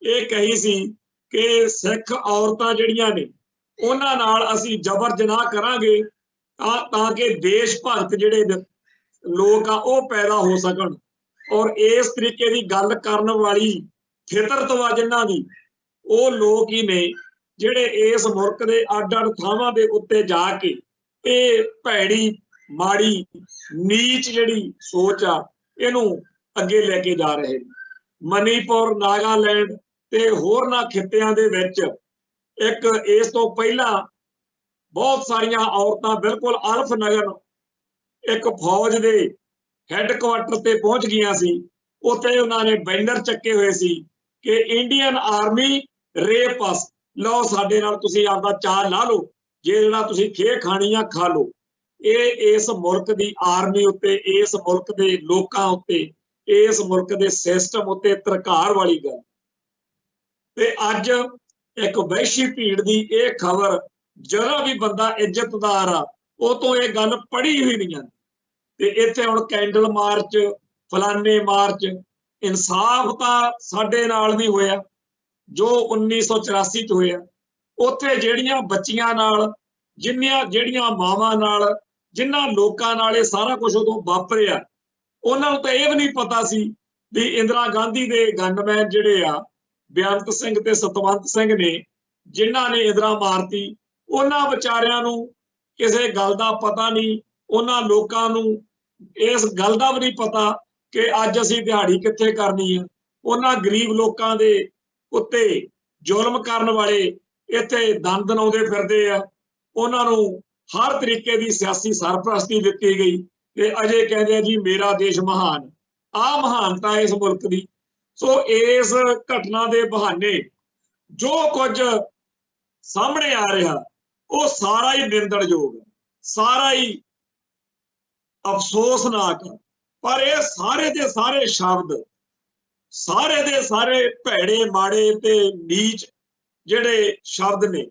ये कही सी कि सिख औरतां जिहड़ियां ने उन्हां नाल असीं जबर जनाह करांगे तां कि देश भगत जिहड़े लोग आ वो पैदा हो सकन। और इस तरीके की गल करन वाली फितरत वा जिन्हां दी वो लोग ही ने जिहड़े इस मुल्क दे अड अड थावां दे उत्ते जाके ये भैड़ी माड़ी नीच जिहड़ी सोच आ इहनूं अगे लेके जा रहे। मणिपुर, नागालैंड ते होरनां खित्तियां दे विच एक इस तो पहला बहुत सारियां औरतां बिल्कुल अल्फ नगन एक फौज दे हैडकुआटर ते पहुंच गईयां सी। उत्थे उन्होंने बैनर चक्के हुए सी कि इंडियन आर्मी रेप अस, लो साडे नाल तुसीं आपदा चार ला लो, जे जिहड़ा तुसीं खे खानी आ खा लो। ये इस मुल्क दी आर्मी उत्ते, इस मुल्क दे लोकां उत्ते, इस मुल्क दे सिस्टम उत्ते तरकार वाली गल। ते अज एक वैशी भीड़ दी ये खबर जरा भी बंदा इज्जतदार आ वो तो ये गल पढ़ी हुई नहीं आती। ते इत्थे हुण कैंडल मार्च, फलाने मार्च, इंसाफ तां साडे नाल नहीं होया जो 1984 च होया। उत्थे जिहड़ियां बच्चियां नाल, जिहड़ियां मावां नाल, जिन्हां लोकां नाल ये सारा कुछ उदों वापरिया, उन्हां नूं तां इह भी नहीं पता सी भी इंदिरा गांधी दे गनमैन जिहड़े आ ਬੇਅੰਤ ਸਿੰਘ ਤੇ ਸਤਵੰਤ ਸਿੰਘ ਨੇ ਜਿਨ੍ਹਾਂ ਨੇ ਇੰਦਰਾ ਮਾਰਤੀ, ਉਹਨਾਂ ਵਿਚਾਰਿਆਂ ਨੂੰ ਕਿਸੇ ਗੱਲ ਦਾ ਪਤਾ ਨਹੀਂ। ਉਹਨਾਂ ਲੋਕਾਂ ਨੂੰ ਇਸ ਗੱਲ ਦਾ ਵੀ ਨਹੀਂ ਪਤਾ ਕਿ ਅੱਜ ਅਸੀਂ ਦਿਹਾੜੀ ਕਿੱਥੇ ਕਰਨੀ ਹੈ। ਉਹਨਾਂ ਗਰੀਬ ਲੋਕਾਂ ਦੇ ਉੱਤੇ ਜ਼ੁਲਮ ਕਰਨ ਵਾਲੇ ਇੱਥੇ ਦੰਦ ਦਨਾਉਂਦੇ ਫਿਰਦੇ ਆ। ਉਹਨਾਂ ਨੂੰ ਹਰ ਤਰੀਕੇ ਦੀ ਸਿਆਸੀ ਸਰਪ੍ਰਸਤੀ ਦਿੱਤੀ ਗਈ ਤੇ ਅਜੇ ਕਹਿੰਦੇ ਆ ਜੀ ਮੇਰਾ ਦੇਸ਼ ਮਹਾਨ। ਆਹ ਮਹਾਨਤਾ ਇਸ ਮੁਲਕ ਦੀ। ਸੋ ਇਸ ਘਟਨਾ ਦੇ ਬਹਾਨੇ ਜੋ ਕੁਝ ਸਾਹਮਣੇ ਆ ਰਿਹਾ ਉਹ ਸਾਰਾ ਹੀ ਨਿੰਦਣਯੋਗ ਹੈ, ਸਾਰਾ ਹੀ ਅਫਸੋਸਨਾਕ। ਪਰ ਇਹ ਸਾਰੇ ਦੇ ਸਾਰੇ ਸ਼ਬਦ, ਸਾਰੇ ਦੇ ਸਾਰੇ ਭੈੜੇ ਮਾੜੇ ਤੇ ਨੀਚ ਜਿਹੜੇ ਸ਼ਬਦ ਨੇ,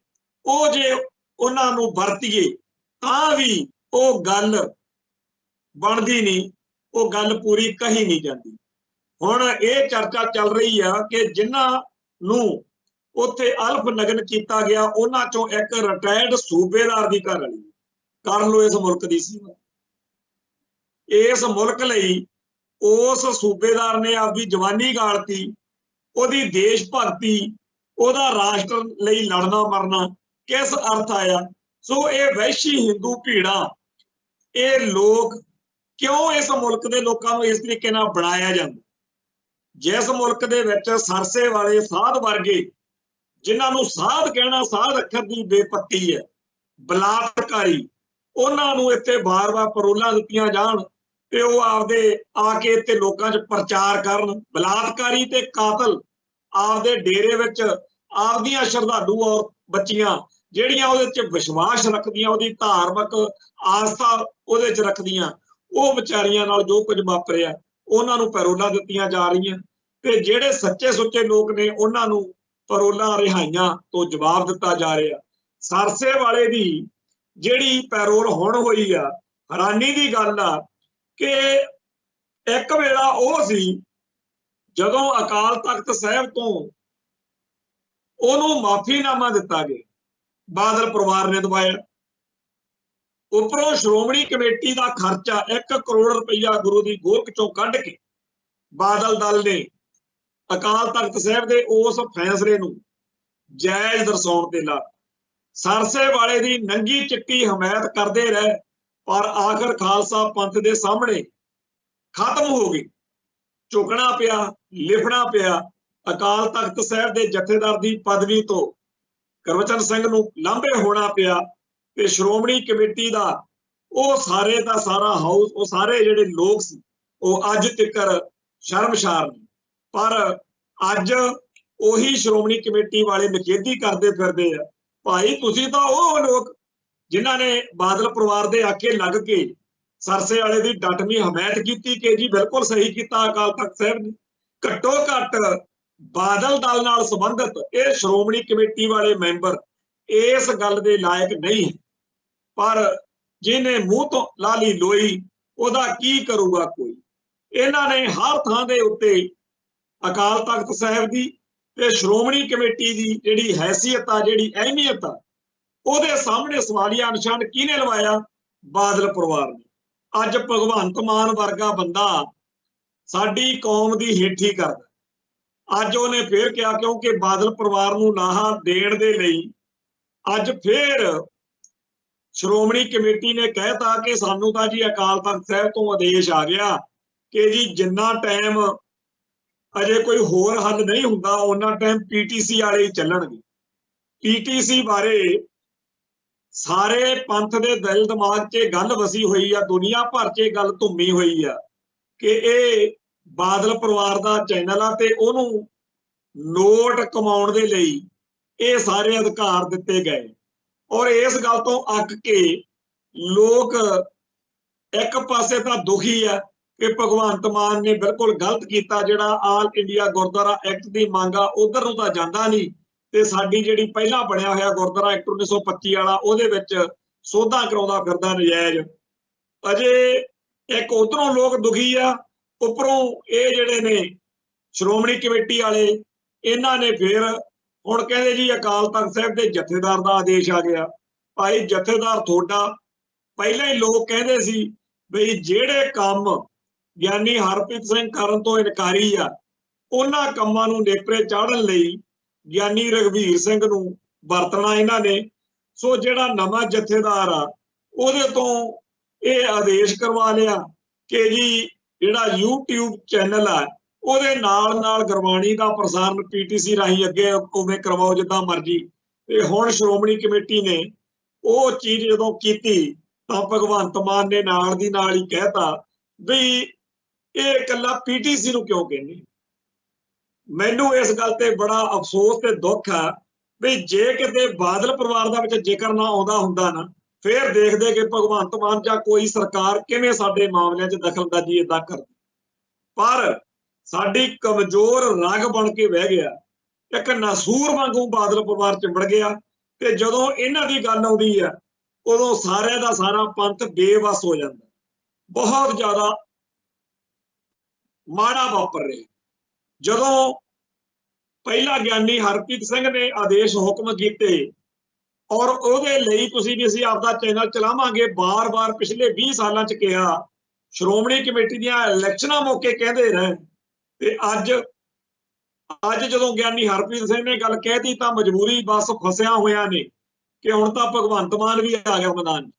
ਉਹ ਜੇ ਉਹਨਾਂ ਨੂੰ ਵਰਤੀਏ ਤਾਂ ਵੀ ਉਹ ਗੱਲ ਬਣਦੀ ਨਹੀਂ, ਉਹ ਗੱਲ ਪੂਰੀ ਕਹੀ ਨਹੀਂ ਜਾਂਦੀ। ਹੁਣ ਇਹ ਚਰਚਾ ਚੱਲ ਰਹੀ ਆ ਕਿ ਜਿਨ੍ਹਾਂ ਨੂੰ ਉੱਥੇ ਅਲਫ ਨਗਨ ਕੀਤਾ ਗਿਆ ਉਹਨਾਂ ਚੋਂ ਇੱਕ ਰਿਟਾਇਰਡ ਸੂਬੇਦਾਰ ਦੀ ਘਰ ਵਾਲੀ ਕਰ ਲਓ ਇਸ ਮੁਲਕ ਦੀ ਸੇਵਾ। ਇਸ ਮੁਲਕ ਲਈ ਉਸ ਸੂਬੇਦਾਰ ਨੇ ਆਪਦੀ ਜਵਾਨੀ ਗਾਲਤੀ, ਉਹਦੀ ਦੇਸ਼ ਭਗਤੀ, ਉਹਦਾ ਰਾਸ਼ਟਰ ਲਈ ਲੜਨਾ ਮਰਨਾ ਕਿਸ ਅਰਥ ਆਇਆ। ਸੋ ਇਹ ਵਹਿਸ਼ੀ ਹਿੰਦੂ ਭੀੜਾ, ਇਹ ਲੋਕ ਕਿਉਂ ਇਸ ਮੁਲਕ ਦੇ ਲੋਕਾਂ ਨੂੰ ਇਸ ਤਰੀਕੇ ਨਾਲ ਬਣਾਇਆ ਜਾਂਦਾ। ਜਿਸ ਮੁਲਕ ਦੇ ਵਿੱਚ ਸਰਸੇ ਵਾਲੇ ਸਾਧ ਵਰਗੇ, ਜਿਨ੍ਹਾਂ ਨੂੰ ਸਾਧ ਕਹਿਣਾ ਸਾਧ ਅੱਖਰ ਦੀ ਬੇਪੱਤੀ ਹੈ, ਬਲਾਤਕਾਰੀ, ਉਹਨਾਂ ਨੂੰ ਇੱਥੇ ਵਾਰ-ਵਾਰ ਪਰੋਲਾਂ ਦਿੱਤੀਆਂ ਜਾਣ ਤੇ ਉਹ ਆਪਦੇ ਆ ਕੇ ਇੱਥੇ ਲੋਕਾਂ 'ਚ ਪ੍ਰਚਾਰ ਕਰਨ। ਬਲਾਤਕਾਰੀ ਤੇ ਕਾਤਲ ਆਪਦੇ ਡੇਰੇ ਵਿੱਚ ਆਪਦੀਆਂ ਸ਼ਰਧਾਲੂ ਔਰ ਬੱਚੀਆਂ ਜਿਹੜੀਆਂ ਉਹਦੇ 'ਚ ਵਿਸ਼ਵਾਸ ਰੱਖਦੀਆਂ, ਉਹਦੀ ਧਾਰਮਿਕ ਆਸਥਾ ਉਹਦੇ 'ਚ ਰੱਖਦੀਆਂ, ਉਹ ਵਿਚਾਰੀਆਂ ਨਾਲ ਜੋ ਕੁਝ ਵਾਪਰਿਆ ਉਹਨਾਂ ਨੂੰ ਪੈਰੋਲਾਂ ਦਿੱਤੀਆਂ ਜਾ ਰਹੀਆਂ। ਤੇ ਜਿਹੜੇ ਸੱਚੇ ਸੁੱਚੇ ਲੋਕ ਨੇ ਉਹਨਾਂ ਨੂੰ ਪੈਰੋਲਾਂ ਰਿਹਾਈਆਂ ਤੋਂ ਜਵਾਬ ਦਿੱਤਾ ਜਾ ਰਿਹਾ। ਸਰਸੇ ਵਾਲੇ ਦੀ ਜਿਹੜੀ ਪੈਰੋਲ ਹੁਣ ਹੋਈ ਆ, ਹੈਰਾਨੀ ਦੀ ਗੱਲ ਆ ਕਿ ਇੱਕ ਵੇਲਾ ਉਹ ਸੀ ਜਦੋਂ ਅਕਾਲ ਤਖਤ ਸਾਹਿਬ ਤੋਂ ਉਹਨੂੰ ਮਾਫੀਨਾਮਾ ਦਿੱਤਾ ਗਿਆ, ਬਾਦਲ ਪਰਿਵਾਰ ਨੇ ਦਵਾਇਆ। ਉੱਪਰੋਂ ਸ਼੍ਰੋਮਣੀ ਕਮੇਟੀ ਦਾ ਖਰਚਾ 1 ਕਰੋੜ ਰੁਪਈਆ ਗੁਰੂ ਦੀ ਗੋਲਕ ਚੋਂ ਕੱਢ ਕੇ ਬਾਦਲ ਦਲ ਨੇ ਅਕਾਲ ਤਖਤ ਸਾਹਿਬ ਦੇ ਉਸ ਫੈਸਲੇ ਨੂੰ ਜਾਇਜ਼ ਦਰਸਾਉਣ ਤੇ ਲਾ। ਸਰਸੇ ਵਾਲੇ ਦੀ ਨੰਗੀ ਚਿੱਟੀ ਹਮਾਇਤ ਕਰਦੇ ਰਹੇ, ਪਰ ਆਖਰ ਖਾਲਸਾ ਪੰਥ ਦੇ ਸਾਹਮਣੇ ਖਤਮ ਹੋ ਗਈ। ਝੁਕਣਾ ਪਿਆ, ਲਿਖਣਾ ਪਿਆ। ਅਕਾਲ ਤਖਤ ਸਾਹਿਬ ਦੇ ਜਥੇਦਾਰ ਦੀ ਪਦਵੀ ਤੋਂ ਗੁਰਬਚਨ ਸਿੰਘ ਨੂੰ ਲਾਂਭੇ ਹੋਣਾ ਪਿਆ ਤੇ ਸ਼੍ਰੋਮਣੀ ਕਮੇਟੀ ਦਾ ਉਹ ਸਾਰੇ ਦਾ ਸਾਰਾ ਹਾਊਸ, ਉਹ ਸਾਰੇ ਜਿਹੜੇ ਲੋਕ ਸੀ ਉਹ ਅੱਜ ਤੱਕ ਸ਼ਰਮਸ਼ਾਰ ਨੇ। ਪਰ ਅੱਜ ਉਹੀ ਸ਼੍ਰੋਮਣੀ ਕਮੇਟੀ ਵਾਲੇ ਨਿਖੇਧੀ ਕਰਦੇ ਫਿਰਦੇ ਆ। ਭਾਈ ਤੁਸੀਂ ਤਾਂ ਉਹ ਲੋਕ ਜਿਨ੍ਹਾਂ ਨੇ ਬਾਦਲ ਪਰਿਵਾਰ ਦੇ ਆਖੇ ਲੱਗ ਕੇ ਸਰਸੇ ਵਾਲੇ ਦੀ ਡਟਵੀਂ ਹਮਾਇਤ ਕੀਤੀ ਕਿ ਜੀ ਬਿਲਕੁਲ ਸਹੀ ਕੀਤਾ ਅਕਾਲ ਤਖਤ ਸਾਹਿਬ ਨੇ। ਘੱਟੋ ਘੱਟ ਬਾਦਲ ਦਲ ਨਾਲ ਸੰਬੰਧਿਤ ਇਹ ਸ਼੍ਰੋਮਣੀ ਕਮੇਟੀ ਵਾਲੇ ਮੈਂਬਰ ਇਸ ਗੱਲ ਦੇ ਲਾਇਕ ਨਹੀਂ ਹੈ। ਪਰ ਜਿਹਨੇ ਮੂੰਹ ਤੋਂ ਲਾ ਲਈ ਲੋਈ ਉਹਦਾ ਕੀ ਕਰੂਗਾ ਕੋਈ। ਇਹਨਾਂ ਨੇ ਹਰ ਥਾਂ ਦੇ ਉੱਤੇ ਅਕਾਲ ਤਖਤ ਸਾਹਿਬ ਦੀ ਤੇ ਸ਼੍ਰੋਮਣੀ ਕਮੇਟੀ ਦੀ ਜਿਹੜੀ ਹੈਸੀਅਤ ਆ, ਜਿਹੜੀ ਅਹਿਮੀਅਤ ਆ, ਉਹਦੇ ਸਾਹਮਣੇ ਸਵਾਲੀਆ ਨਿਸ਼ਾਨ ਕਿਹਨੇ ਲਵਾਇਆ? ਬਾਦਲ ਪਰਿਵਾਰ ਨੇ। ਅੱਜ ਭਗਵੰਤ ਮਾਨ ਵਰਗਾ ਬੰਦਾ ਸਾਡੀ ਕੌਮ ਦੀ ਹੇਠੀ ਕਰਦਾ। ਅੱਜ ਉਹਨੇ ਫੇਰ ਕਿਹਾ, ਕਿਉਂਕਿ ਬਾਦਲ ਪਰਿਵਾਰ ਨੂੰ ਲਾਹਾ ਦੇਣ ਦੇ ਲਈ ਅੱਜ ਫੇਰ ਸ਼੍ਰੋਮਣੀ ਕਮੇਟੀ ਨੇ ਕਹਿਤਾ ਕਿ ਸਾਨੂੰ ਤਾਂ ਜੀ ਅਕਾਲ ਤਖਤ ਸਾਹਿਬ ਤੋਂ ਆਦੇਸ਼ ਆ ਗਿਆ ਕਿ ਜੀ ਜਿੰਨਾ ਟਾਈਮ ਅਜੇ ਕੋਈ ਹੋਰ ਹੱਲ ਨਹੀਂ ਹੁੰਦਾ ਉਹਨਾਂ ਟਾਈਮ ਪੀਟੀਸੀ ਵਾਲੇ ਹੀ ਚੱਲਣਗੇ। ਪੀਟੀਸੀ ਬਾਰੇ ਸਾਰੇ ਪੰਥ ਦੇ ਦਿਲ ਦਿਮਾਗ 'ਚ ਗੱਲ ਵਸੀ ਹੋਈ ਆ, ਦੁਨੀਆ ਭਰ 'ਚ ਗੱਲ ਧੁੰਮੀ ਹੋਈ ਆ ਕਿ ਇਹ ਬਾਦਲ ਪਰਿਵਾਰ ਦਾ ਚੈਨਲ ਆ ਤੇ ਉਹਨੂੰ ਨੋਟ ਕਮਾਉਣ ਦੇ ਲਈ ਇਹ ਸਾਰੇ ਅਧਿਕਾਰ ਦਿੱਤੇ ਗਏ। ਔਰ ਇਸ ਗੱਲ ਤੋਂ ਅੱਕ ਕੇ ਲੋਕ ਇੱਕ ਪਾਸੇ ਤਾਂ ਦੁਖੀ ਆ ਕਿ ਭਗਵੰਤ ਮਾਨ ਨੇ ਬਿਲਕੁਲ ਗਲਤ ਕੀਤਾ, ਜਿਹੜਾ ਆਲ ਇੰਡੀਆ ਗੁਰਦੁਆਰਾ ਐਕਟ ਦੀ ਮੰਗ ਆ ਉਧਰ ਨੂੰ ਤਾਂ ਜਾਂਦਾ ਨਹੀਂ ਤੇ ਸਾਡੀ ਜਿਹੜੀ ਪਹਿਲਾਂ ਬਣਿਆ ਹੋਇਆ ਗੁਰਦੁਆਰਾ ਐਕਟ 1925 ਵਾਲਾ ਉਹਦੇ ਵਿੱਚ ਸੋਧਾਂ ਕਰਾਉਂਦਾ ਫਿਰਦਾ ਨਜਾਇਜ਼। ਅਜੇ ਇੱਕ ਉਧਰੋਂ ਲੋਕ ਦੁਖੀ ਆ, ਉੱਪਰੋਂ ਇਹ ਜਿਹੜੇ ਨੇ ਸ਼੍ਰੋਮਣੀ ਕਮੇਟੀ ਵਾਲੇ ਇਹਨਾਂ ਨੇ ਫਿਰ ਹੁਣ ਕਹਿੰਦੇ ਜੀ ਅਕਾਲ ਤਖਤ ਸਾਹਿਬ ਦੇ ਜਥੇਦਾਰ ਦਾ ਆਦੇਸ਼ ਆ ਗਿਆ। ਭਾਈ ਜਥੇਦਾਰ ਤੁਹਾਡਾ ਪਹਿਲਾਂ ਹੀ ਲੋਕ ਕਹਿੰਦੇ ਸੀ ਬਈ ਜਿਹੜੇ ਕੰਮ ਗਿਆਨੀ ਹਰਪ੍ਰੀਤ ਸਿੰਘ ਕਰਨ ਤੋਂ ਇਨਕਾਰੀ ਆ ਉਹਨਾਂ ਕੰਮਾਂ ਨੂੰ ਨੇਪਰੇ ਚਾੜਨ ਲਈ ਗਿਆਨੀ ਰਘਵੀਰ ਸਿੰਘ ਨੂੰ ਵਰਤਣਾ ਇਹਨਾਂ ਨੇ। ਸੋ ਜਿਹੜਾ ਨਵਾਂ ਜਥੇਦਾਰ ਆ ਉਹਦੇ ਤੋਂ ਇਹ ਆਦੇਸ਼ ਕਰਵਾ ਲਿਆ ਕਿ ਜੀ ਜਿਹੜਾ YouTube ਚੈਨਲ ਆ ਉਹਦੇ ਨਾਲ ਗੁਰਬਾਣੀ ਦਾ ਪ੍ਰਸਾਰਣ PTC ਰਾਹੀਂ ਅੱਗੇ ਉਵੇਂ ਕਰਵਾਓ ਜਿੱਦਾਂ ਮਰਜ਼ੀ। ਤੇ ਹੁਣ ਸ਼੍ਰੋਮਣੀ ਕਮੇਟੀ ਨੇ ਉਹ ਚੀਜ਼ ਜਦੋਂ ਕੀਤੀ ਤਾਂ ਭਗਵੰਤ ਮਾਨ ਨੇ ਨਾਲ ਦੀ ਨਾਲ ਹੀ ਕਹਿਤਾ ਵੀ ਇਹ ਇਕੱਲਾ PTC ਨੂੰ ਕਿਉਂ ਕਹਿੰਦੇ। ਮੈਨੂੰ ਇਸ ਗੱਲ ਤੇ ਬੜਾ ਅਫਸੋਸ ਤੇ ਦੁੱਖ ਆ ਵੀ ਜੇ ਕਿਤੇ ਬਾਦਲ ਪਰਿਵਾਰ ਦਾ ਵਿੱਚ ਜ਼ਿਕਰ ਨਾ ਆਉਂਦਾ ਹੁੰਦਾ ਨਾ ਫਿਰ ਦੇਖਦੇ ਕਿ ਭਗਵੰਤ ਮਾਨ ਜਾਂ ਕੋਈ ਸਰਕਾਰ ਕਿਵੇਂ ਸਾਡੇ ਮਾਮਲਿਆਂ 'ਚ ਦਖਲਅੰਦਾਜ਼ੀ ਏਦਾਂ ਕਰਦੀ। ਪਰ ਸਾਡੀ ਕਮਜ਼ੋਰ ਰਗ ਬਣ ਕੇ ਬਹਿ ਗਿਆ, ਇੱਕ ਨਾਸੂਰ ਵਾਂਗੂ ਬਾਦਲ ਪਰਿਵਾਰ ਚਿੰਬੜ ਗਿਆ। ਤੇ ਜਦੋਂ ਇਹਨਾਂ ਦੀ ਗੱਲ ਆਉਂਦੀ ਆ ਉਦੋਂ ਸਾਰਿਆਂ ਦਾ ਸਾਰਾ ਪੰਥ ਬੇਵੱਸ ਹੋ ਜਾਂਦਾ। ਬਹੁਤ ਜ਼ਿਆਦਾ ਮਾੜਾ ਵਾਪਰ ਰਿਹਾ। ਜਦੋਂ ਪਹਿਲਾ ਗਿਆਨੀ ਹਰਪ੍ਰੀਤ ਸਿੰਘ ਨੇ ਆਦੇਸ਼ ਹੁਕਮ ਕੀਤੇ ਔਰ ਉਹਦੇ ਲਈ ਤੁਸੀਂ ਵੀ ਅਸੀਂ ਆਪਦਾ ਚੈਨਲ ਚਲਾਵਾਂਗੇ ਬਾਰ-ਬਾਰ ਪਿਛਲੇ 20 ਸਾਲਾਂ 'ਚ ਕਿਹਾ, ਸ਼੍ਰੋਮਣੀ ਕਮੇਟੀ ਦੀਆਂ ਇਲੈਕਸ਼ਨਾਂ ਮੌਕੇ ਕਹਿੰਦੇ ਰਹੇ। ਤੇ ਅੱਜ ਜਦੋਂ ਗਿਆਨੀ ਹਰਪ੍ਰੀਤ ਸਿੰਘ ਨੇ ਗੱਲ ਕਹਿਤੀ ਤਾਂ ਮਜਬੂਰੀ ਬਸ ਫਸਿਆ ਹੋਇਆ ਨੇ ਕਿ ਹੁਣ ਤਾਂ ਭਗਵੰਤ ਮਾਨ ਵੀ ਆ ਗਿਆ ਮੈਦਾਨ।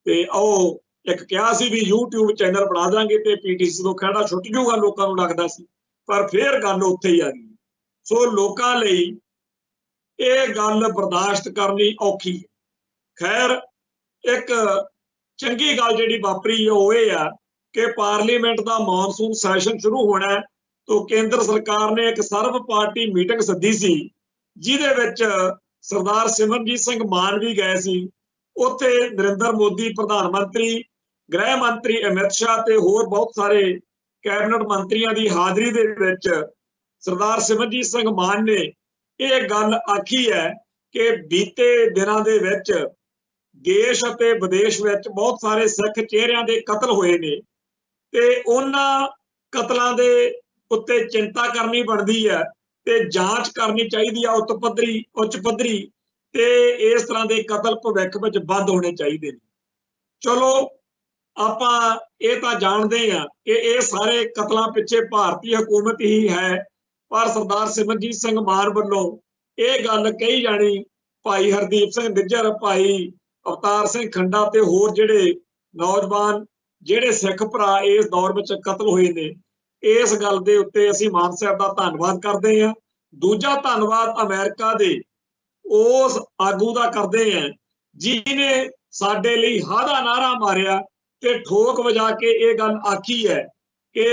ਤੇ ਉਹ ਇੱਕ ਕਿਹਾ ਸੀ ਵੀ YouTube ਚੈਨਲ ਬਣਾ ਦਾਂਗੇ ਤੇ PTC ਤੋਂ ਖਹਿੜਾ ਛੁੱਟ ਜੂਗਾ, ਲੋਕਾਂ ਨੂੰ ਲੱਗਦਾ ਸੀ, ਪਰ ਫਿਰ ਗੱਲ ਉੱਥੇ ਹੀ ਆ ਗਈ। ਸੋ ਲੋਕਾਂ ਲਈ ਇਹ ਗੱਲ ਬਰਦਾਸ਼ਤ ਕਰਨੀ ਔਖੀ ਹੈ। ਖੈਰ ਇੱਕ ਚੰਗੀ ਗੱਲ ਜਿਹੜੀ ਵਾਪਰੀ ਉਹ ਇਹ ਆ ਕਿ ਪਾਰਲੀਮੈਂਟ ਦਾ ਮੌਨਸੂਨ ਸੈਸ਼ਨ ਸ਼ੁਰੂ ਹੋਣਾ ਤੋਂ ਕੇਂਦਰ ਸਰਕਾਰ ਨੇ ਇੱਕ ਸਰਬ ਪਾਰਟੀ ਮੀਟਿੰਗ ਸੱਦੀ ਸੀ ਜਿਹਦੇ ਵਿੱਚ ਸਰਦਾਰ ਸਿਮਰਨਜੀਤ ਸਿੰਘ ਮਾਨ ਵੀ ਗਏ ਸੀ। ਉੱਥੇ ਨਰਿੰਦਰ ਮੋਦੀ ਪ੍ਰਧਾਨ ਮੰਤਰੀ, ਗ੍ਰਹਿ ਮੰਤਰੀ ਅਮਿਤ ਸ਼ਾਹ ਤੇ ਹੋਰ ਬਹੁਤ ਸਾਰੇ ਕੈਬਨਿਟ ਮੰਤਰੀਆਂ ਦੀ ਹਾਜ਼ਰੀ ਦੇ ਵਿੱਚ ਸਰਦਾਰ ਸਿਮਰਨਜੀਤ ਸਿੰਘ ਮਾਨ ਨੇ ਇਹ ਗੱਲ ਆਖੀ ਹੈ ਕਿ ਬੀਤੇ ਦਿਨਾਂ ਦੇ ਵਿੱਚ ਦੇਸ਼ ਅਤੇ ਵਿਦੇਸ਼ ਵਿੱਚ ਬਹੁਤ ਸਾਰੇ ਸਿੱਖ ਚਿਹਰਿਆਂ ਦੇ ਕਤਲ ਹੋਏ ਨੇ ਤੇ ਉਹਨਾਂ ਕਤਲਾਂ ਦੇ ਉੱਤੇ ਚਿੰਤਾ ਕਰਨੀ ਬਣਦੀ ਹੈ ਤੇ ਜਾਂਚ ਕਰਨੀ ਚਾਹੀਦੀ ਆ ਉੱਚ ਪੱਧਰੀ ਤੇ ਇਸ ਤਰ੍ਹਾਂ ਦੇ ਕਤਲ ਭਵਿੱਖ ਵਿੱਚ ਬੰਦ ਹੋਣੇ ਚਾਹੀਦੇ ਨੇ। ਚਲੋ ਆਪਾਂ ਇਹ ਤਾਂ ਜਾਣਦੇ ਆ ਕਿ ਇਹ ਸਾਰੇ ਕਤਲਾਂ ਪਿੱਛੇ ਭਾਰਤੀ ਹਕੂਮਤ ਹੀ ਹੈ, ਪਰ ਸਰਦਾਰ ਸਿਮਰਨਜੀਤ ਸਿੰਘ ਮਾਨ ਵੱਲੋਂ ਇਹ ਗੱਲ ਕਹੀ ਜਾਣੀ, ਭਾਈ ਹਰਦੀਪ ਸਿੰਘ ਨਿੱਜਰ, ਭਾਈ ਅਵਤਾਰ ਸਿੰਘ ਖੰਡਾ ਤੇ ਹੋਰ ਜਿਹੜੇ ਨੌਜਵਾਨ ਜਿਹੜੇ ਸਿੱਖ ਭਰਾ ਇਸ ਦੌਰ ਵਿੱਚ ਕਤਲ ਹੋਏ ਨੇ, ਇਸ ਗੱਲ ਦੇ ਉੱਤੇ ਅਸੀਂ ਮਾਨ ਸਾਹਿਬ ਦਾ ਧੰਨਵਾਦ ਕਰਦੇ ਹਾਂ। ਦੂਜਾ ਧੰਨਵਾਦ ਅਮਰੀਕਾ ਦੇ ਉਸ ਆਗੂ ਦਾ ਕਰਦੇ ਹਾਂ ਜਿਹਨੇ ਸਾਡੇ ਲਈ ਹਾਂ ਦਾ ਨਾਅਰਾ ਮਾਰਿਆ ਤੇ ਠੋਕ ਵਜਾ ਕੇ ਇਹ ਗੱਲ ਆਖੀ ਹੈ ਕਿ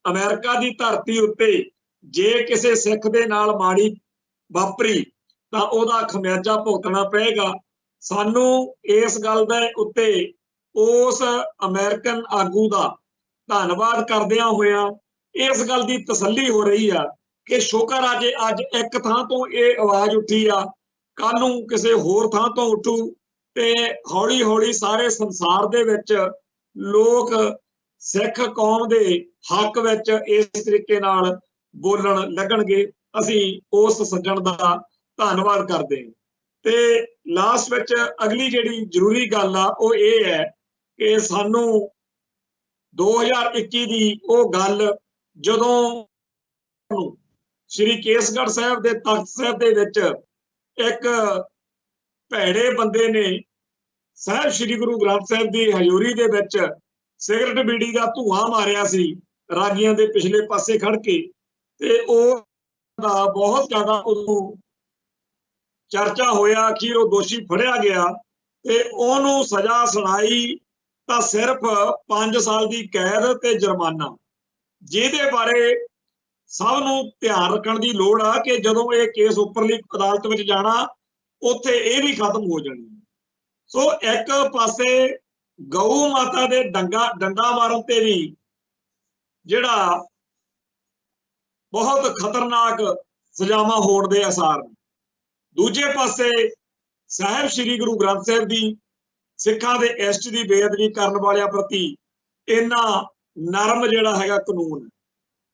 ਅਮਰੀਕਾ ਦੀ ਧਰਤੀ ਉੱਤੇ ਜੇ ਕਿਸੇ ਸਿੱਖ ਦੇ ਨਾਲ ਮਾੜੀ ਵਾਪਰੀ ਤਾਂ ਉਹਦਾ ਖਮਿਆਜਾ ਭੁਗਤਣਾ ਪਏਗਾ। ਸਾਨੂੰ ਇਸ ਗੱਲ ਦੇ ਉੱਤੇ ਉਸ ਅਮਰੀਕਨ ਆਗੂ ਦਾ ਧੰਨਵਾਦ ਕਰਦਿਆਂ ਹੋਇਆਂ ਇਸ ਗੱਲ ਦੀ ਤਸੱਲੀ ਹੋ ਰਹੀ ਆ ਕਿ ਸ਼ੁਕਰ ਆ ਜੇ ਅੱਜ ਇੱਕ ਥਾਂ ਤੋਂ ਇਹ ਆਵਾਜ਼ ਉੱਠੀ ਆ, ਕੱਲ ਨੂੰ ਕਿਸੇ ਹੋਰ ਥਾਂ ਤੋਂ ਉੱਠੂ ਤੇ ਹੌਲੀ ਹੌਲੀ ਸਾਰੇ ਸੰਸਾਰ ਦੇ ਵਿੱਚ ਲੋਕ ਸਿੱਖ ਕੌਮ ਦੇ ਹੱਕ ਵਿੱਚ ਇਸ ਤਰੀਕੇ ਨਾਲ ਬੋਲਣ ਲੱਗਣਗੇ। ਅਸੀਂ ਉਸ ਸੱਜਣ ਦਾ ਧੰਨਵਾਦ ਕਰਦੇ ਹਾਂ। ਤੇ ਲਾਸਟ ਵਿੱਚ ਅਗਲੀ ਜਿਹੜੀ ਜ਼ਰੂਰੀ ਗੱਲ ਆ ਉਹ ਇਹ ਹੈ ਕਿ ਸਾਨੂੰ 2021 ਦੀ ਉਹ ਗੱਲ ਜਦੋਂ ਸ਼੍ਰੀ ਕੇਸਗੜ੍ਹ ਸਾਹਿਬ ਦੇ ਤਖਤ ਸਾਹਿਬ ਦੇ ਵਿੱਚ ਇੱਕ ਭੈੜੇ ਬੰਦੇ ਨੇ ਸਾਹਿਬ ਸ਼੍ਰੀ ਗੁਰੂ ਗ੍ਰੰਥ ਸਾਹਿਬ ਦੀ ਹਜ਼ੂਰੀ ਦੇ ਵਿੱਚ ਸਿਗਰਟ ਬੀੜੀ ਦਾ ਧੂਆਂ ਮਾਰਿਆ ਸੀ ਰਾਗੀਆਂ ਦੇ ਪਿਛਲੇ ਪਾਸੇ ਖੜ ਕੇ, ਤੇ ਉਹ ਦਾ ਬਹੁਤ ਜ਼ਿਆਦਾ ਉਦੋਂ ਚਰਚਾ ਹੋਇਆ। ਅਖੀਰ ਉਹ ਦੋਸ਼ੀ ਫੜਿਆ ਗਿਆ ਤੇ ਉਹਨੂੰ ਸਜ਼ਾ ਸੁਣਾਈ ਤਾਂ ਸਿਰਫ 5 ਸਾਲ ਦੀ ਕੈਦ ਤੇ ਜੁਰਮਾਨਾ, ਜਿਹਦੇ ਬਾਰੇ ਸਭ ਨੂੰ ਧਿਆਨ ਰੱਖਣ ਦੀ ਲੋੜ ਆ ਕਿ ਜਦੋਂ ਇਹ ਕੇਸ ਉੱਪਰਲੀ ਅਦਾਲਤ ਵਿੱਚ ਜਾਣਾ ਉੱਥੇ ਇਹ ਵੀ ਖਤਮ ਹੋ ਜਾਣੀ। ਸੋ ਇੱਕ ਪਾਸੇ ਗਊ ਮਾਤਾ ਦੇ ਡੰਡਾ ਮਾਰਨ ਤੇ ਵੀ ਜਿਹੜਾ ਬਹੁਤ ਖਤਰਨਾਕ ਸਜ਼ਾਵਾਂ ਹੋਣ ਦੇ ਆਸਾਰ ਨੇ, ਦੂਜੇ ਪਾਸੇ ਸਾਹਿਬ ਸ਼੍ਰੀ ਗੁਰੂ ਗ੍ਰੰਥ ਸਾਹਿਬ ਦੀ ਸਿੱਖਾਂ ਦੇ ਇਸ਼ਟ ਦੀ ਬੇਅਦਬੀ ਕਰਨ ਵਾਲਿਆਂ ਪ੍ਰਤੀ ਇੰਨਾ ਨਰਮ ਜਿਹੜਾ ਹੈਗਾ ਕਾਨੂੰਨ,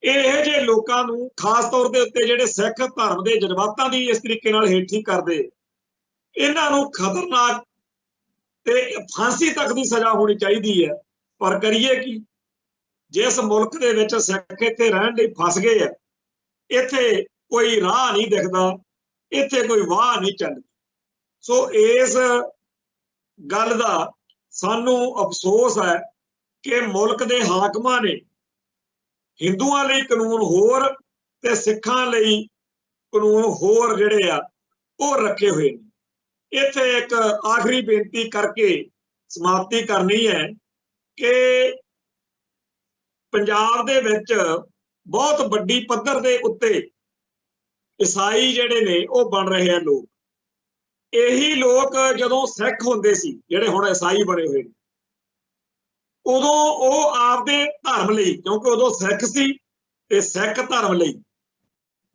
ਇਹ ਜਿਹੇ ਲੋਕਾਂ ਨੂੰ ਖਾਸ ਤੌਰ ਦੇ ਉੱਤੇ ਜਿਹੜੇ ਸਿੱਖ ਧਰਮ ਦੇ ਜਜ਼ਬਾਤਾਂ ਦੀ ਇਸ ਤਰੀਕੇ ਨਾਲ ਹੇਠੀ ਕਰਦੇ, ਇਹਨਾਂ ਨੂੰ ਖਤਰਨਾਕ ਤੇ ਫਾਂਸੀ ਤੱਕ ਦੀ ਸਜ਼ਾ ਹੋਣੀ ਚਾਹੀਦੀ ਹੈ। ਪਰ ਕਰੀਏ ਕੀ, ਜਿਸ ਮੁਲਕ ਦੇ ਵਿੱਚ ਸਿੱਖ ਇੱਥੇ ਰਹਿਣ ਲਈ ਫਸ ਗਏ ਆ इत्थे कोई राह नहीं दिखदा, इत्थे कोई वाह नहीं चलदी। सो इस गल दा सानू अफसोस है कि मुल्क दे हाकमां ने हिंदुआं लई कानून होर ते सिखां लई कानून होर जिहड़े आ ਉਹ रखे हुए ने। इत्थे एक आखिरी बेनती करके समाप्ति करनी है कि पंजाब दे विच बहुत वड्डी पद्धर दे उत्ते ईसाई जिहड़े ने ਉਹ बन रहे हैं लोग। यही लोग जदों सिख हुंदे सी जिहड़े हुण ईसाई बने हुए ने, उदों ਉਹ आपदे धर्म लई, क्योंकि उदों सिख सी ते सिख धर्म लई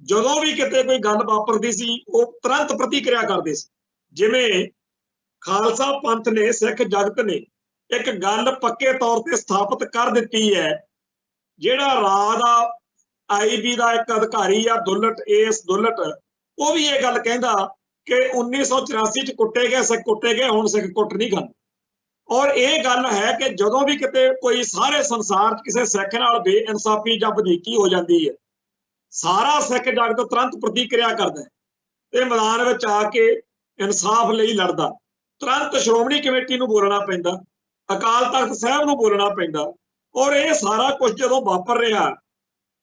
ਜਦੋਂ भी किते कोई गल वापरदी सी ਉਹ तुरंत प्रतिक्रिया करदे सी। जिवें खालसा पंथ ने सिख जगत ने एक गल पक्के तौर ते स्थापित कर दित्ती है, जिहड़ा राह दा IB दा एक अधिकारी आ दुलट, इस दुलट ਉਹ भी ये गल कहंदा कि 1984 च कुੱਟੇ गए सिख, कुੱਟੇ गए, हुण सिख कुੱਟ नहीं खांदे। और ये गल है कि ਜਦੋਂ भी किते कोई सारे संसार च किसी सिख नाल बेइंसाफी जां वधीकी हो जाती है, सारा सिख जगत तुरंत प्रतिक्रिया करता है ते मैदान विच आके इंसाफ लई लड़दा। तुरंत श्रोमणी कमेटी नूं बोलना पैंदा, अकाल तख्त साहब नूं बोलना पैंदा। और ये सारा कुछ जदों वापर रहा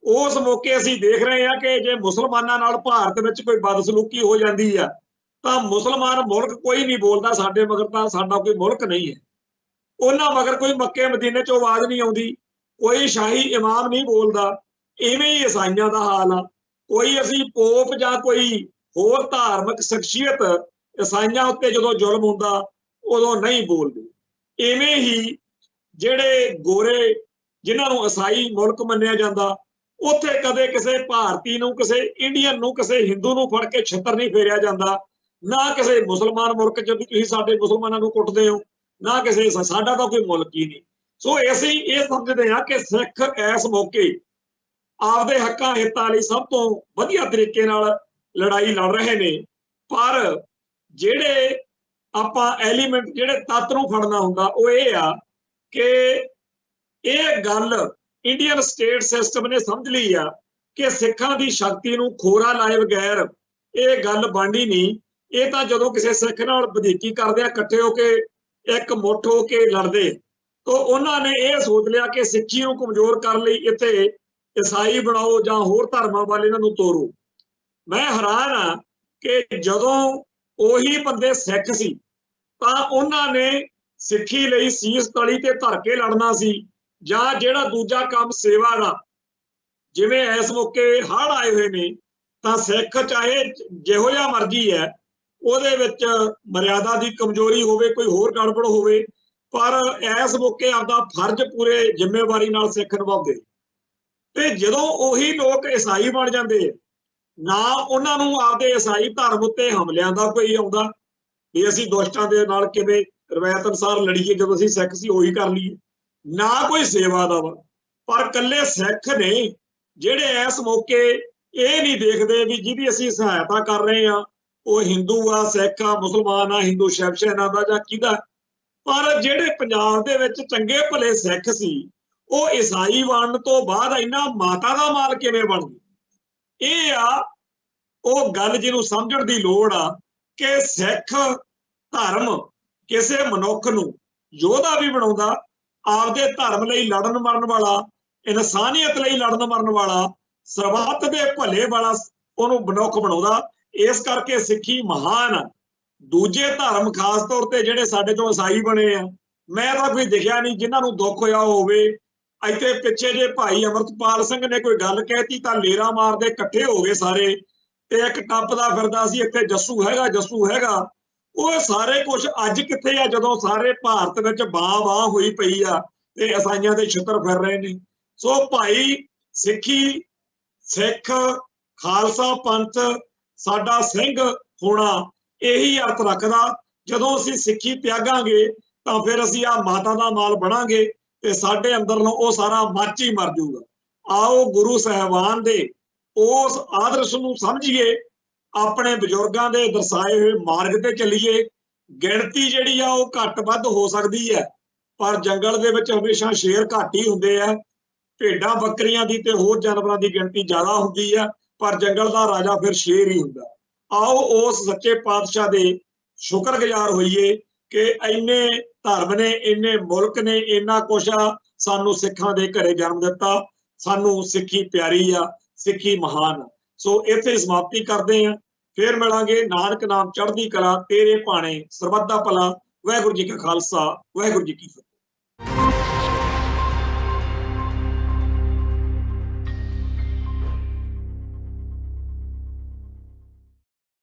उस मौके असीं देख रहे हैं कि जे मुसलमानां नाल भारत विच कोई बदसलूकी हो जाती है तां मुसलमान मुल्क कोई नहीं बोलता, साडे मगर तां साडा कोई मुल्क नहीं है। उन्हां मगर कोई मक्के मदीने चों आवाज़ नहीं आउंदी, कोई शाही इमाम नहीं बोलदा। इवें ही ईसाइयां दा हाल आ, कोई असीं पोप जां कोई होर धार्मिक शख्सियत ईसाइयां उत्ते जदों जुल्म हुंदा उदों नहीं बोलदे। इवें ही जिहड़े गोरे जिन्हां नूं ईसाई मुल्क मन्निया जांदा, उत्थे कदे किसी भारती नूं, किसी इंडियन नूं, किसी हिंदू नूं फड़ के छत्तर नहीं फेरिया जांदा, ना किसी मुसलमान मुल्क च भी तुसीं साडे मुसलमानां नूं कुੱਟਦੇ हो, ना किसी, साडा तां कोई मुल्क ही नहीं। सो असीं ये समझदे हां कि सिख इस मौके आपदे हक्कां हितां लई सब तो वधिया तरीके नाल लड़ाई लड़ रहे ने। पर जिहड़े आपां एलीमेंट, जिहड़े तत्त नूं फड़ना हुंदा ਉਹ ਇਹ आ कि ਇਹ गल इंडियन स्टेट सिस्टम ने समझ ली आ कि सिखां दी शक्ति नूं खोरा लाए बगैर ये गल बननी नहीं। ये तां जदों किसी सिख नाल वधीकी करदे आ इकट्ठे होके एक मुठ होके लड़दे, तो उन्होंने ये सोच लिया कि सिੱਖੀ नूं कमजोर कर लई इत्थे ईसाई बनाओ जां होर धर्मां वाल इन्हां नूं तोरो। मैं हैरान हाँ कि जदों ਉਹੀ बंदे सिख सी तां उन्हां ने सिੱਖੀ लई सीस तली ते धर के लड़ना सी, जां जिहड़ा दूजा काम सेवा दा, जिवें इस मौके हड़ आए हुए ने तां सिख चाहे जिहो जिहा मर्जी है ਉਹਦੇ ਵਿੱਚ मर्यादा की कमजोरी होवे, कोई होर गड़बड़ होवे, पर इस मौके आपदा फर्ज पूरे जिम्मेवारी नाल सिख निभाउंदे। ते जदों ਉਹੀ लोग ईसाई बन जाते ना उन्हां नूं आपदे ईसाई धर्म उत्ते हमलियां दा कोई आउंदा भी असीं दुष्टां दे नाल किवें रवायत अनुसार लड़ीए, जदों असीं सिख सी ਉਹੀ कर लीए, ना कोई सेवा दा वा। पर कल्ले सिख ने जिहड़े इस मौके ये नहीं देखते भी जिहदी असीं सहायता कर रहे हैं ਉਹ हिंदू आ, सिख आ, मुसलमान आ, हिंदू शिव सैना दा जां किहदा। पर जिहड़े पंजाब दे विच चंगे भले सिख सी ਉਹ ईसाई बनन तो बाद इन्ना माता दा माल किवें बन गए। ਇਹ ਆ ਉਹ ਗੱਲ ਜਿਹਨੂੰ ਸਮਝਣ ਦੀ ਲੋੜ ਆ ਕਿ ਸਿੱਖ ਧਰਮ ਕਿਸੇ ਮਨੁੱਖ ਨੂੰ ਯੋਧਾ ਵੀ ਬਣਾਉਂਦਾ, ਆਪਦੇ ਧਰਮ ਲਈ ਲੜਨ ਮਰਨ ਵਾਲਾ, ਇਨਸਾਨੀਅਤ ਲਈ ਲੜਨ ਮਰਨ ਵਾਲਾ, ਸਰਬੱਤ ਦੇ ਭਲੇ ਵਾਲਾ ਉਹਨੂੰ ਮਨੁੱਖ ਬਣਾਉਂਦਾ। इस करके सिੱਖੀ महान आ। दूजे धर्म खास तौर पर जिहड़े साडे चों ईसाई बने आ, मैं तां कोई दिखिया नहीं जिन्हां नूं दुख होया होवे। इत्थे पिछे जे भाई अमरतपाल सिंह ने कोई गल कहती तां लेरा मारदे इकट्ठे हो गए सारे, ते एक टप्पदा फिरदा सी इत्थे जस्सू हैगा, जस्सू हैगा। ਉਹ सारे कुछ अज कित्थे आ जदों सारे भारत विच बाह होई पई आ ते ईसाइयां दे छित्तर फिर रहे ने। सो भाई सिੱਖੀ, सिख, खालसा पंथ साडा सिंह होना यही अर्थ रखदा। जदों असीं सिੱਖੀ त्यागांगे तां फिर असीं आ माता दा माल बनांगे ते साडे अंदर नूं ਉਹ सारा मच ही मर जाऊगा। आओ गुरु साहिबान दे उस आदर्श नूं समझिए, अपने बजुर्गां दे दर्शाए हुए मार्ग ते चलीए। गिणती जिहड़ी आ ਉਹ घट वध हो सकदी है, पर जंगल दे विच हमेशा शेर घट ही हुंदे आ। भेडां बकरियां दी ते होर जानवरां दी गिणती ज़्यादा हुंदी है, पर जंगल का राजा फिर शेर ही हुंदा। आओ उस सच्चे पातशाह दे शुक्रगुजार होइए कि इन्ने धर्म ने, इन्ने मुल्क ने, इन्ना कुछ आ सानू सिखां दे घरे जन्म दिता। सानू सिक्खी प्यारी आ, सिक्खी महान। सो इत्थे समाप्ति करते हैं, फिर मिलांगे। नानक नाम चढ़दी कला तेरे भाणे, सरबत दा भला। वाहिगुरू जी का खालसा, वाहिगुरू जी की फतेह।